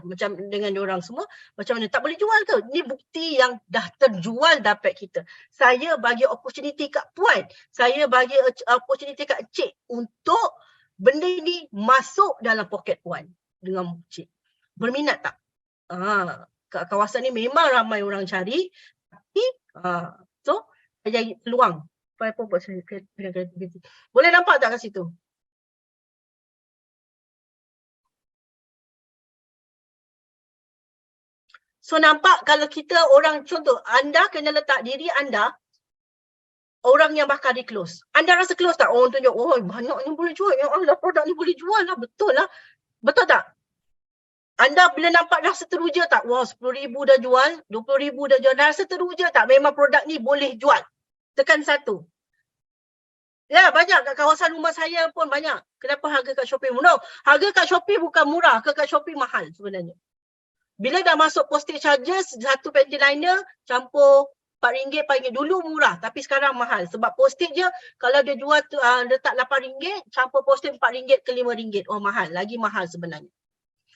macam dengan diorang semua. Macam mana tak boleh jual ke? Ni bukti yang dah terjual dapat kita. Saya bagi opportunity kat Puan. Saya bagi opportunity kat Cik untuk benda ni masuk dalam poket Puan dengan Cik. Berminat tak? Kat kawasan ni memang ramai orang cari. Tapi, so, saya jadi peluang. Boleh nampak tak kat situ? So, nampak kalau kita orang, contoh, anda kena letak diri anda orang yang bakal di close. Anda rasa close tak? Orang tunjuk, oh banyak ni boleh jual. Ya Allah, produk ni boleh jual lah. Betul lah. Betul tak? Anda bila nampak dah seteruja tak? Wah, 10,000 dah jual, 20,000 dah jual. Dah seteruja tak? Memang produk ni boleh jual. Tekan 1. Ya, banyak kat kawasan rumah saya pun banyak. Kenapa harga kat Shopee murah? Harga kat Shopee bukan murah. Kat Shopee mahal sebenarnya. Bila dah masuk postage charges, satu panty liner campur RM4 paling dulu murah tapi sekarang mahal sebab postage je kalau dia jual letak RM8 campur postage RM4 ke RM5 mahal, lagi mahal sebenarnya.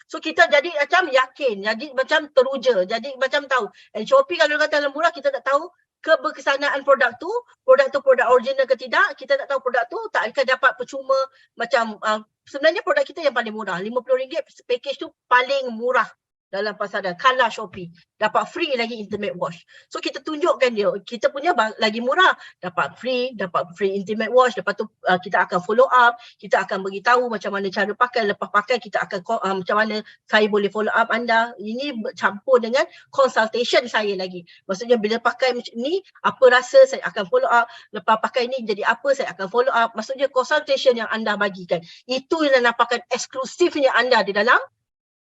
So kita jadi macam yakin, jadi macam teruja, jadi macam tahu. And Shopee kalau kata murah kita tak tahu keberkesanaan produk tu produk original ke tidak, kita tak tahu produk tu tak akan dapat percuma macam sebenarnya produk kita yang paling murah, RM50 package tu paling murah dalam pasaran, kalah Shopee. Dapat free lagi intimate wash. So kita tunjukkan dia, kita punya lagi murah. Dapat free intimate wash. Lepas tu kita akan follow up. Kita akan beritahu macam mana cara pakai. Lepas pakai kita akan macam mana saya boleh follow up anda. Ini campur dengan consultation saya lagi. Maksudnya bila pakai macam ni, apa rasa saya akan follow up. Lepas pakai ni jadi apa saya akan follow up. Maksudnya consultation yang anda bagikan. Itu yang nampakkan eksklusifnya anda di dalam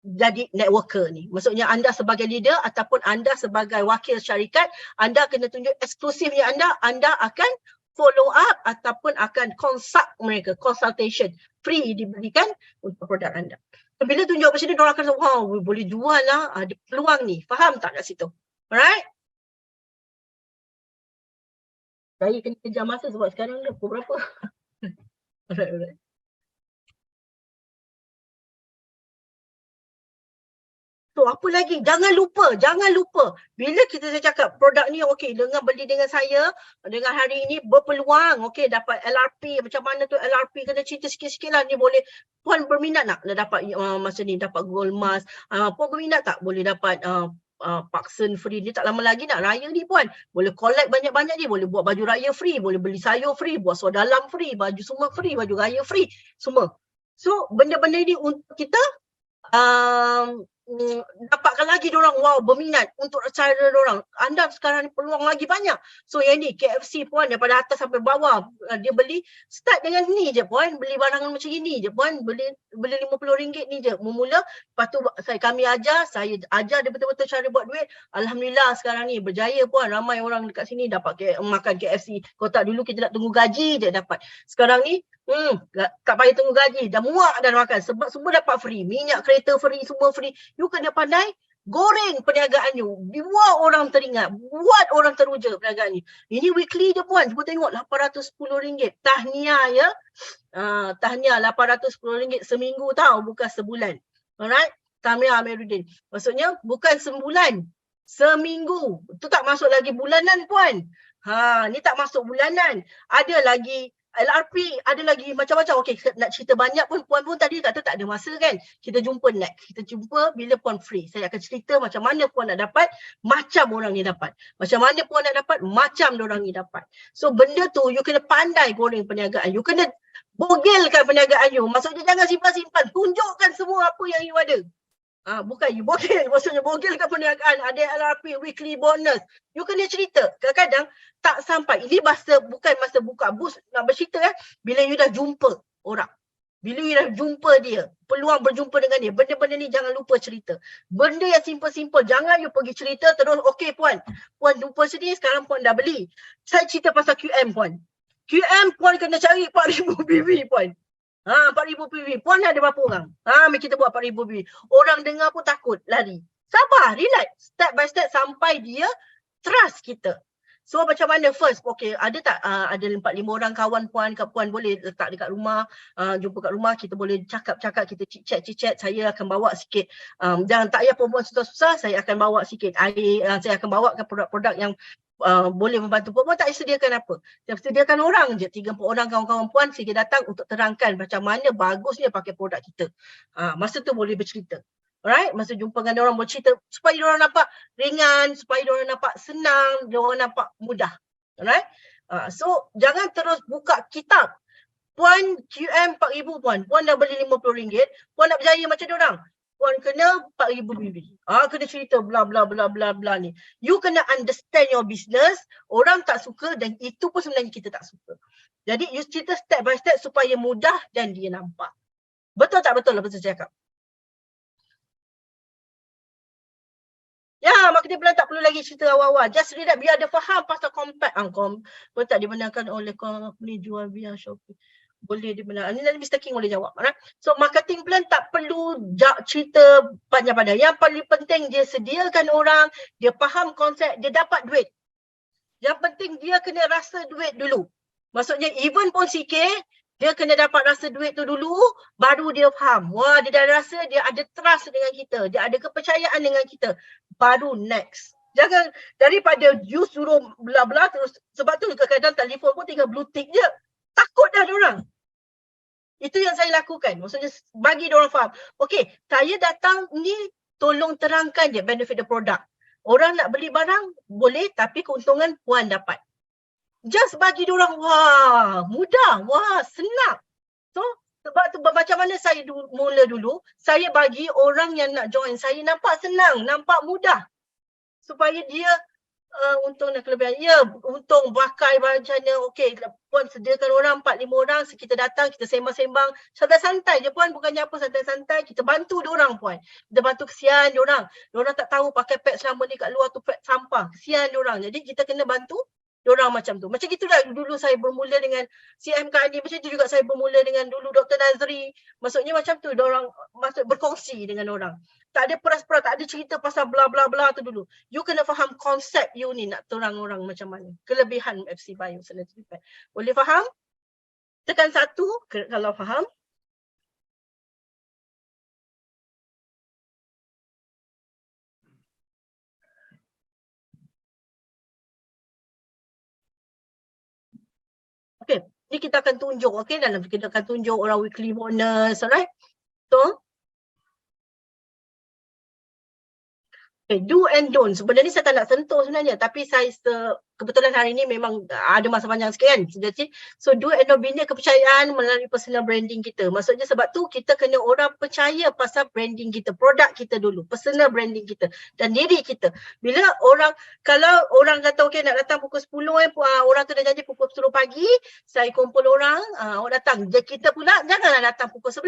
jadi networker ni. Maksudnya anda sebagai leader ataupun anda sebagai wakil syarikat, anda kena tunjuk eksklusifnya anda akan follow up ataupun akan consult mereka, consultation free diberikan untuk produk anda. Bila tunjuk macam ni, diorang akan rasa, wow, boleh jual lah, ada peluang ni. Faham tak kat situ? Alright? Saya kena kejar masa sebab sekarang dah pukul berapa? Alright. So, apa lagi? Jangan lupa. Bila saya cakap produk ni okey, dengan beli dengan saya, dengan hari ini berpeluang, okey, dapat LRP. Macam mana tu LRP? Kena cerita sikit-sikit lah. Ni boleh, Puan berminat tak dapat masa ni, dapat gold mask? Puan berminat tak boleh dapat Paksen free? Ni tak lama lagi nak raya ni Puan. Boleh collect banyak-banyak ni. Boleh buat baju raya free. Boleh beli sayur free. Buat suar dalam free. Baju semua free. Baju raya free. Semua. So, benda-benda ni untuk kita dapatkan lagi diorang, wow, berminat untuk cara diorang. Anda sekarang ni peluang lagi banyak. So yang ni KFC Puan daripada atas sampai bawah, dia beli start dengan ni je Puan, beli barangan macam ini je Puan, beli RM50 ni je memula. Lepas tu kami ajar, saya ajar dia betul-betul cara buat duit. Alhamdulillah sekarang ni berjaya Puan, ramai orang dekat sini dapat makan KFC. Kalau tak dulu kita nak tunggu gaji je dapat. Sekarang ni tak payah tunggu gaji, dah muak dah makan sebab semua dapat free, minyak kereta free, semua free. You kena pandai goreng perniagaan you, buat orang teringat, buat orang teruja perniagaan ni. Ini weekly je Puan, cuba tengok RM810. Tahniah ya. Tahniah RM810 seminggu tau, bukan sebulan. Alright? Tahniah Amiruddin. Maksudnya bukan sebulan, seminggu. Tu tak masuk lagi bulanan Puan. Ni tak masuk bulanan. Ada lagi LRP, ada lagi macam-macam. Okey, nak cerita banyak pun, Puan pun tadi kata tak ada masa kan. Kita jumpa next. Kita jumpa bila Puan free. Saya akan cerita macam mana Puan nak dapat, macam orang ni dapat. Macam mana Puan nak dapat, macam orang ni dapat. So benda tu, you kena pandai goreng perniagaan. You kena bogilkan perniagaan you. Maksudnya jangan simpan-simpan. Tunjukkan semua apa yang you ada. Bukan you bogel, maksudnya bogel kat perniagaan, ada LRP, weekly bonus. You kena cerita. Kadang-kadang tak sampai. Ini bukan masa buka booth nak bercerita bila you dah jumpa orang. Bila you dah jumpa dia, peluang berjumpa dengan dia, benda-benda ni jangan lupa cerita. Benda yang simple-simple, jangan you pergi cerita terus, okey puan jumpa sini, sekarang puan dah beli. Saya cerita pasal QM puan. QM puan kena cari 4,000 PV puan. 4,000 PV. Puan ada berapa orang? Mari kita buat 4,000 PV. Orang dengar pun takut, lari. Sabar, relax. Step by step sampai dia trust kita. So macam mana first? Okay, ada tak ada 4-5 orang kawan puan boleh letak dekat rumah, jumpa kat rumah, kita boleh cakap-cakap, kita chit-chat, saya akan bawa sikit. Jangan tak payah perempuan susah-susah, saya akan bawa sikit air, saya akan bawakan produk-produk yang boleh membantu perempuan. Tak sediakan apa. Dia sediakan orang je, 3-4 orang kawan-kawan puan sehingga datang untuk terangkan macam mana bagusnya pakai produk kita. Masa tu boleh bercerita. Alright, masa jumpa dengan orang bercerita supaya orang nampak ringan, supaya orang nampak senang, orang nampak mudah. Alright. So jangan terus buka kitab. Puan QM 4,000 puan dah beli RM50. Puan nak berjaya macam diorang. Puan kena 4,000 BB. Kena cerita bla bla bla bla bla ni. You kena understand your business. Orang tak suka dan itu pun sebenarnya kita tak suka. Jadi you cerita step by step supaya mudah dan dia nampak. Betul tak betul apa saya cakap? Ya, marketing plan tak perlu lagi cerita awal-awal. Just read that biar dia faham pasal compact. Betul tak dibenarkan oleh company jual via Shopee. Boleh dibenarkan. Ini nanti Mr. King boleh jawab. So marketing plan tak perlu cerita panjang-panjang. Yang paling penting dia sediakan orang, dia faham konsep, dia dapat duit. Yang penting dia kena rasa duit dulu. Maksudnya even pun sikit, dia kena dapat rasa duit tu dulu, baru dia faham. Wah, dia dah rasa dia ada trust dengan kita. Dia ada kepercayaan dengan kita. Baru next. Jangan daripada you suruh bla-bla terus. Sebab tu kadang-kadang telefon pun tinggal blue tick je. Takut dah diorang. Itu yang saya lakukan. Maksudnya bagi diorang faham. Okey, saya datang ni tolong terangkan je benefit the product. Orang nak beli barang boleh tapi keuntungan puan dapat. Just bagi diorang, wah mudah, wah senang. So sebab tu macam mana saya mula dulu, saya bagi orang yang nak join saya nampak senang, nampak mudah. Supaya dia untung dan kelebihan. Ya, untung pakai macam mana, okey, puan sediakan orang 4-5 orang, kita datang, kita sembang-sembang, santai-santai je puan, bukannya apa santai-santai, kita bantu diorang puan. Kita bantu, kesian diorang. Diorang tak tahu pakai pad selama ni kat luar tu pad sampah, kesian diorang. Jadi kita kena bantu diorang macam tu. Macam itulah dulu saya bermula dengan CM Kak Adi. Macam tu juga saya bermula dengan dulu Dr. Nazri. Maksudnya macam tu, diorang maksud berkongsi dengan orang. Tak ada peras-peras, tak ada cerita pasal bla bla bla tu dulu. You kena faham konsep you ni nak terang orang macam mana. Kelebihan FC Bio Sanitary Pad. Boleh faham? Tekan 1 kalau faham. Okay, ni kita akan tunjuk, okay, dalam kita akan tunjuk orang weekly bonus, alright? So, okay, do and don't. Sebenarnya saya tak nak sentuh sebenarnya, tapi saya kebetulan hari ni memang ada masa panjang sikit kan. So do and don't, bina kepercayaan melalui personal branding kita. Maksudnya sebab tu kita kena orang percaya pasal branding kita, produk kita dulu, personal branding kita dan diri kita. Bila kalau orang kata okay nak datang pukul 10, orang tu dah janji pukul 10 pagi, saya kumpul orang datang. Kita pula janganlah datang pukul 11.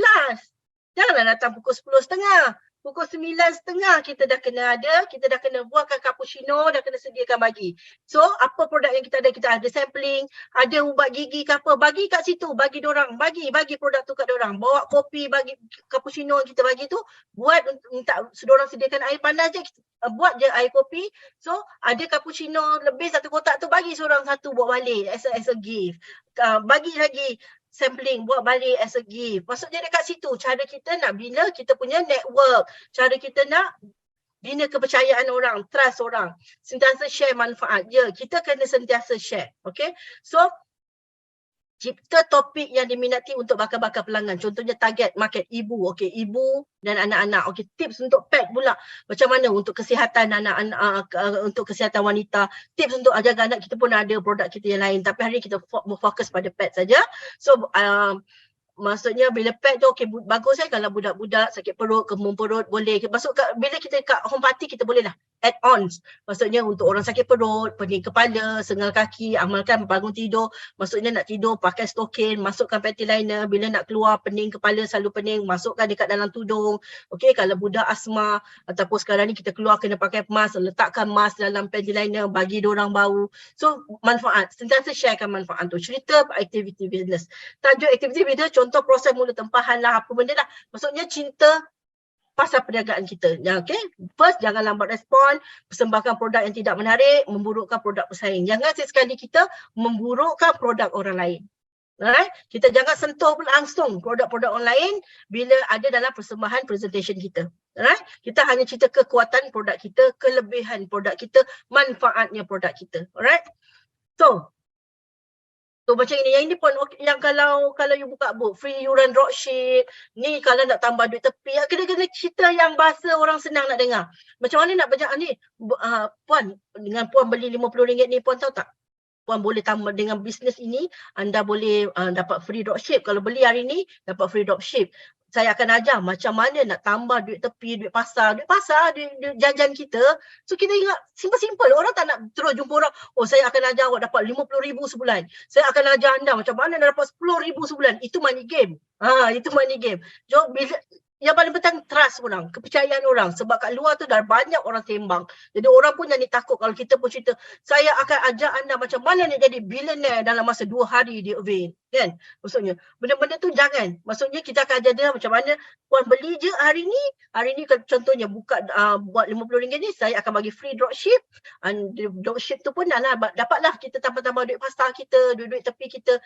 Janganlah datang pukul 10.30. Pukul 9.30 kita dah kena ada, kita dah kena buatkan cappuccino, dah kena sediakan bagi. So, apa produk yang kita ada sampling, ada ubat gigi ke apa, bagi kat situ, bagi diorang, bagi produk tu kat diorang. Bawa kopi, bagi cappuccino yang kita bagi tu, buat, minta diorang sediakan air panas je, buat je air kopi. So, ada cappuccino lebih 1 kotak tu, bagi seorang 1 buat balik as a gift. Bagi lagi sampling, buat balik as a gift. Maksudnya dekat situ, cara kita nak bina kita punya network. Cara kita nak bina kepercayaan orang, trust orang. Sentiasa share manfaat. Ya, kita kena sentiasa share. Okay. So, cipta topik yang diminati untuk bakar-bakar pelanggan. Contohnya target market ibu. Okey, ibu dan anak-anak. Okey, tips untuk pet pula. Macam mana untuk kesihatan anak-anak, untuk kesihatan wanita. Tips untuk jaga anak, kita pun ada produk kita yang lain. Tapi hari ini kita fokus pada pet saja. So, maksudnya bila pack tu okey bagus kalau budak-budak sakit perut, kemung perut boleh masuk bila kita kat home party kita boleh lah add-ons. Maksudnya untuk orang sakit perut, pening kepala, sengal kaki, amalkan bangun tidur, maksudnya nak tidur pakai stokin, masukkan panty liner, bila nak keluar pening kepala selalu pening, masukkan dekat dalam tudung. Okey, kalau budak asma ataupun sekarang ni kita keluar kena pakai mask, letakkan mask dalam panty liner bagi diorang bau. So manfaat, sentiasa sharekan manfaat tu. Cerita aktiviti business. Tajuk aktiviti business contoh proses mula tempahan lah apa benda lah. Maksudnya cinta pasal perniagaan kita. Ya, okay? First, jangan lambat respon, persembahkan produk yang tidak menarik, memburukkan produk pesaing. Jangan sekali kita memburukkan produk orang lain. Alright? Kita jangan sentuh langsung produk-produk orang lain bila ada dalam persembahan presentation kita. Alright? Kita hanya cerita kekuatan produk kita, kelebihan produk kita, manfaatnya produk kita. Alright? So macam ini, yang ini pun yang kalau you buka book, free yuran dropship, ni kalau nak tambah duit tepi, kena cerita yang bahasa orang senang nak dengar. Macam mana nak berjalan ni, puan, dengan puan beli RM50 ni, puan tahu tak? Puan boleh tambah dengan bisnes ini, anda boleh dapat free dropship. Kalau beli hari ni, dapat free dropship. Saya akan ajar macam mana nak tambah duit tepi, duit pasar, duit jajan kita. So kita ingat simple-simple. Orang tak nak terus jumpa orang, oh saya akan ajar awak dapat RM50,000 sebulan. Saya akan ajar anda macam mana nak dapat RM10,000 sebulan. Itu money game. Itu money game. So bila yang paling penting trust orang, kepercayaan orang. Sebab kat luar tu dah banyak orang sembang. Jadi orang pun jadi takut kalau kita pun cerita, saya akan ajar anda macam mana nak jadi billionaire dalam masa 2 hari di Avail. Kan? Maksudnya, benda-benda tu jangan. Maksudnya kita akan ajar dia macam mana, puan beli je hari ni contohnya buka buat RM50 ni, saya akan bagi free dropship. Dropship tu pun dapatlah kita tambah-tambah duit pasar kita, duit tepi kita.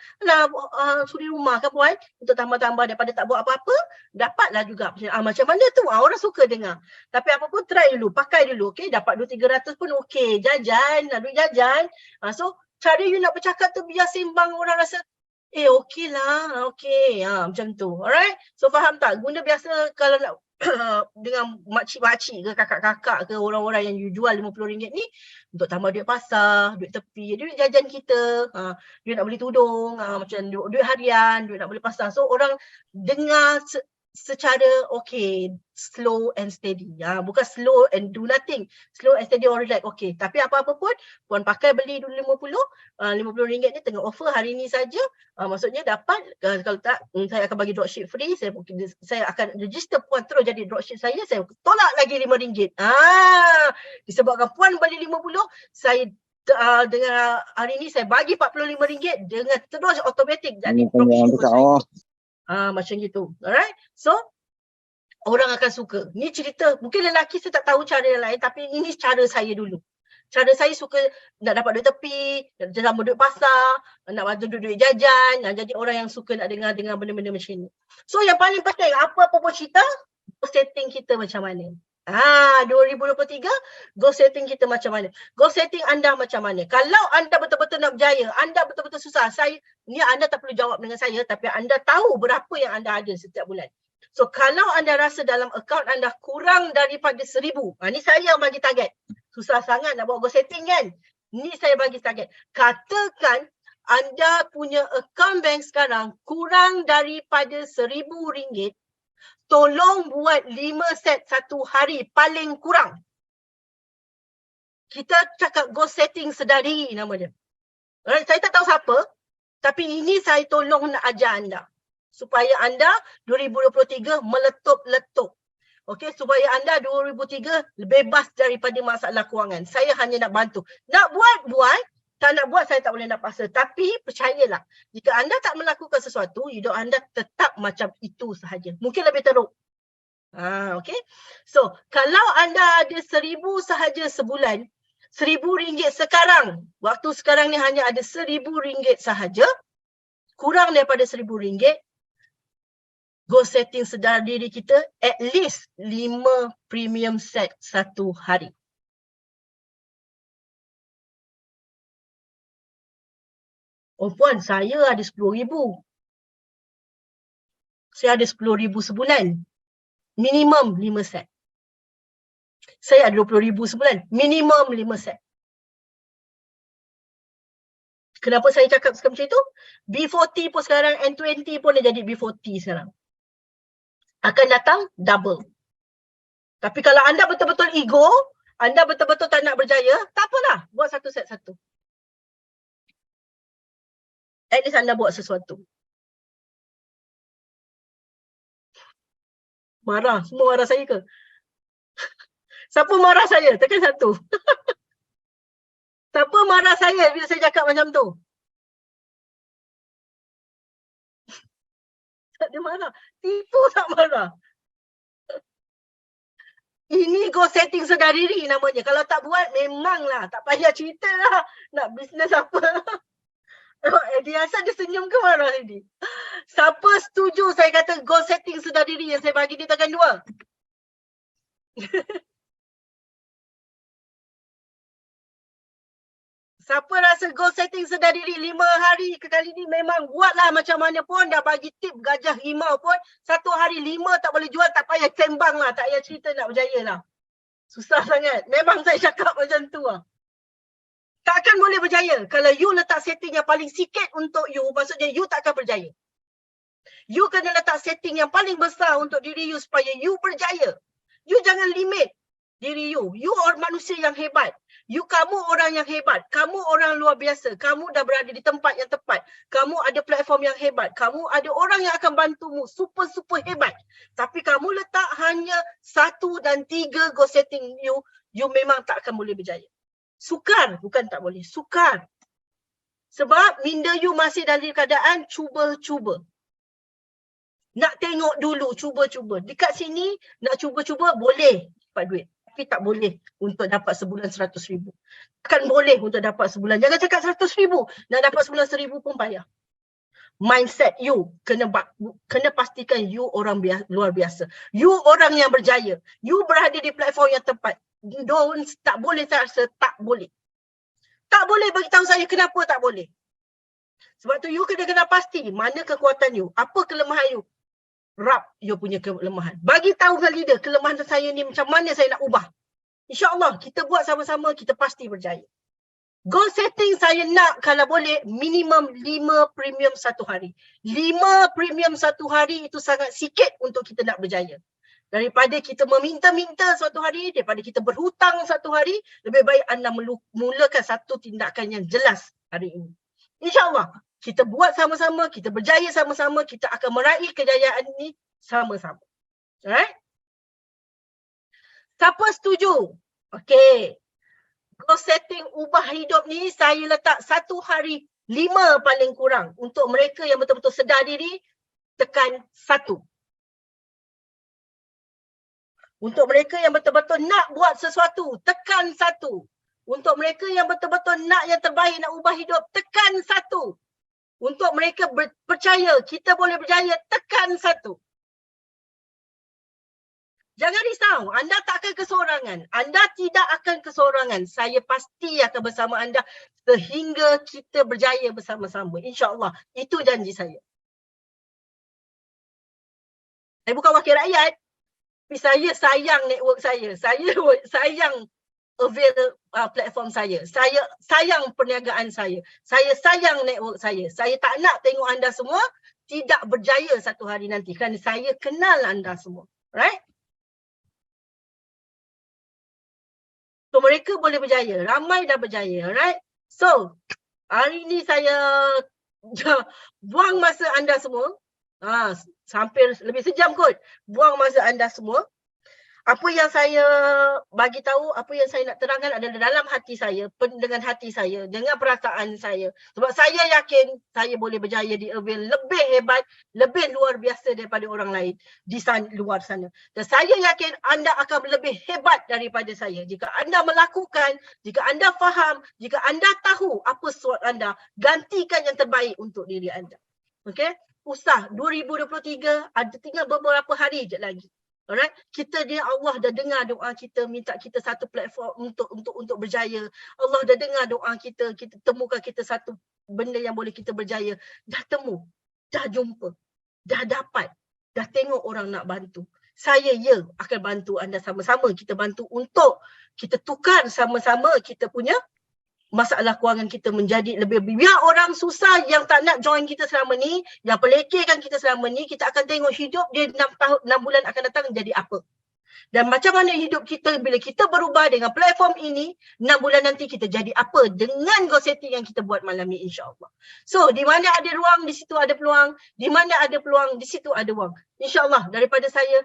Suri rumah kan puan, untuk tambah-tambah daripada tak buat apa-apa, dapatlah juga. Macam mana tu? Orang suka dengar. Tapi apa pun try dulu, pakai dulu. Okay? Dapat 200-300 pun okey. Jajan, duit jajan. So, cara you nak bercakap tu biar sembang orang rasa, okey lah, okey. Macam tu. Alright? So, faham tak? Guna biasa kalau nak dengan makcik-makcik ke kakak-kakak ke orang-orang yang you jual RM50 ni untuk tambah duit pasar, duit tepi, duit jajan kita, duit nak beli tudung, macam duit harian, duit nak beli pasar. So, orang dengar secara slow and steady. Bukan slow and do nothing. Slow and steady or relax. Tapi apa-apa pun, puan pakai beli dulu RM50 ni tengah offer hari ni saja. Maksudnya dapat, kalau tak, saya akan bagi dropship free. Saya akan register puan terus jadi dropship saya tolak lagi RM5. Disebabkan puan beli RM50, saya dengan hari ni saya bagi RM45 dengan terus automatik jadi dropship saya. Macam gitu. Alright? So, orang akan suka. Ni cerita, mungkin lelaki saya tak tahu cara yang lain, tapi ini cara saya dulu. Cara saya suka nak dapat duit tepi, nak tambah duit pasar, nak bantu duit jajan. Jadi orang yang suka nak dengar benda-benda macam ni. So, yang paling penting, apa-apa pun cerita, setting kita macam mana. 2023, goal setting kita macam mana? Goal setting anda macam mana? Kalau anda betul-betul nak berjaya, anda betul-betul susah. Anda tak perlu jawab dengan saya, tapi anda tahu berapa yang anda ada setiap bulan. So, kalau anda rasa dalam akaun anda kurang daripada 1,000, ni saya yang bagi target. Susah sangat nak buat goal setting kan? Ni saya bagi target. Katakan anda punya akaun bank sekarang kurang daripada RM1,000, tolong buat 5 set satu hari paling kurang. Kita cakap goal setting sedar diri nama dia. Saya tak tahu siapa, tapi ini saya tolong nak ajar anda. Supaya anda 2023 meletup-letup. Okey, supaya anda 2003 bebas daripada masalah kewangan. Saya hanya nak bantu. Nak buat, tak nak buat saya tak boleh nak paksa. Tapi percayalah, jika anda tak melakukan sesuatu, hidup anda tetap macam itu sahaja. Mungkin lebih teruk. Okay. So, kalau anda ada 1,000 sahaja sebulan, RM1,000 sekarang, waktu sekarang ni hanya ada RM1,000 sahaja, kurang daripada RM1,000, goal setting sedar diri kita, at least 5 premium set satu hari. Oh puan, saya ada RM10,000. Saya ada RM10,000 sebulan. Minimum 5 set. Saya ada RM20,000 sebulan. Minimum 5 set. Kenapa saya cakap macam itu? B40 pun sekarang, N20 pun dah jadi B40 sekarang. Akan datang double. Tapi kalau anda betul-betul ego, anda betul-betul tak nak berjaya, tak apalah, buat satu set satu. At least anda buat sesuatu. Marah, semua marah saya ke? Siapa marah saya? Tekan satu. Siapa marah saya bila saya cakap macam tu? Tak ada marah. Tipu tak marah. Ini goal setting sedar diri namanya. Kalau tak buat, memanglah. Tak payah cerita lah. Nak bisnes apa. Dia rasa dia senyum ke marah tadi? Siapa setuju saya kata goal setting sedar diri yang saya bagi di tekan 2? Siapa rasa goal setting sedar diri 5 hari ke kali ni memang buatlah macam mana pun, dah bagi tip gajah rimau pun, 1 hari 5 tak boleh jual, tak payah sembang lah, tak payah cerita nak berjaya lah. Susah sangat. Memang saya cakap macam tu lah. Takkan boleh berjaya. Kalau you letak setting yang paling sikit untuk you, maksudnya you takkan berjaya. You kena letak setting yang paling besar untuk diri you supaya you berjaya. You jangan limit diri you. You orang manusia yang hebat. Kamu orang yang hebat. Kamu orang luar biasa. Kamu dah berada di tempat yang tepat. Kamu ada platform yang hebat. Kamu ada orang yang akan bantumu. Super hebat. Tapi kamu letak hanya 1 dan 3 goal setting you memang tak akan boleh berjaya. Sukar. Bukan tak boleh. Sukar. Sebab minda you masih dalam keadaan cuba-cuba. Nak tengok dulu, cuba-cuba. Dekat sini, nak cuba-cuba boleh dapat duit. Tapi tak boleh untuk dapat sebulan 100,000. Kan boleh untuk dapat sebulan. Jangan cakap 100,000. Nak dapat sebulan 1,000 pun payah. Mindset you, kena pastikan you orang luar biasa. You orang yang berjaya. You berada di platform yang tepat. Tak boleh rasa tak boleh. Tak boleh bagi tahu saya kenapa tak boleh. Sebab tu you kena pasti mana kekuatan you, apa kelemahan you. Rap you punya kelemahan. Bagi tahu dengan leader kelemahan saya ni macam mana saya nak ubah. InsyaAllah kita buat sama-sama, kita pasti berjaya. Goal setting saya nak kalau boleh minimum 5 premium 1 hari. 5 premium 1 hari itu sangat sikit untuk kita nak berjaya. Daripada kita meminta-minta suatu hari, daripada kita berhutang satu hari, lebih baik anda mulakan satu tindakan yang jelas hari ini. InsyaAllah kita buat sama-sama, kita berjaya sama-sama, kita akan meraih kejayaan ini sama-sama. Alright? Siapa setuju? Okey. Goal setting ubah hidup ni saya letak 1 hari 5 paling kurang. Untuk mereka yang betul-betul sedar diri, tekan 1. Untuk mereka yang betul-betul nak buat sesuatu, tekan 1. Untuk mereka yang betul-betul nak yang terbaik, nak ubah hidup, tekan 1. Untuk mereka percaya kita boleh berjaya, tekan 1. Jangan risau, anda tak akan kesorangan. Anda tidak akan kesorangan. Saya pasti akan bersama anda sehingga kita berjaya bersama-sama. InsyaAllah. Itu janji saya. Saya bukan wakil rakyat. Tapi saya sayang network saya. Saya sayang avail platform saya. Saya sayang perniagaan saya. Saya sayang network saya. Saya tak nak tengok anda semua tidak berjaya satu hari nanti. Kerana saya kenal anda semua. Right? So mereka boleh berjaya. Ramai dah berjaya. Right? So hari ni saya buang masa anda semua. Hampir lebih sejam kot. Buang masa anda semua. Apa yang saya bagi tahu, apa yang saya nak terangkan adalah dalam hati saya, dengan hati saya, dengan perasaan saya. Sebab saya yakin saya boleh berjaya di Avail lebih hebat, lebih luar biasa daripada orang lain di luar sana. Dan saya yakin anda akan lebih hebat daripada saya. Jika anda melakukan, jika anda faham, jika anda tahu apa SWOT anda, gantikan yang terbaik untuk diri anda. Okay? Usah 2023 ada tinggal beberapa hari je lagi. Alright, kita dia Allah dah dengar doa kita, minta kita satu platform untuk berjaya. Allah dah dengar doa kita temukan kita satu benda yang boleh kita berjaya. Dah temu, dah jumpa, dah dapat, dah tengok orang nak bantu. Saya akan bantu anda sama-sama, kita bantu untuk kita tukar sama-sama kita punya masalah kewangan kita menjadi lebih-lebih. Biar orang susah yang tak nak join kita selama ni, yang pelekehkan kita selama ni, kita akan tengok hidup dia 6 bulan akan datang jadi apa. Dan macam mana hidup kita bila kita berubah dengan platform ini, 6 bulan nanti kita jadi apa dengan goal setting yang kita buat malam ni, insyaAllah. So, di mana ada ruang, di situ ada peluang. Di mana ada peluang, di situ ada wang. InsyaAllah, daripada saya,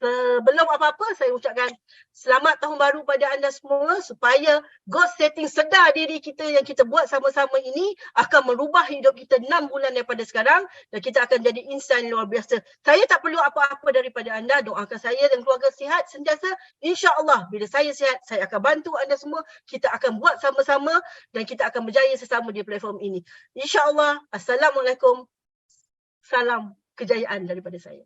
sebelum apa-apa, saya ucapkan selamat tahun baru pada anda semua, supaya goal setting sedar diri kita yang kita buat sama-sama ini akan merubah hidup kita 6 bulan daripada sekarang, dan kita akan jadi insan luar biasa. Saya tak perlu apa-apa daripada anda. Doakan saya dan keluarga sihat sentiasa. InsyaAllah bila saya sihat, saya akan bantu anda semua. Kita akan buat sama-sama dan kita akan berjaya sesama di platform ini. InsyaAllah. Assalamualaikum. Salam kejayaan daripada saya.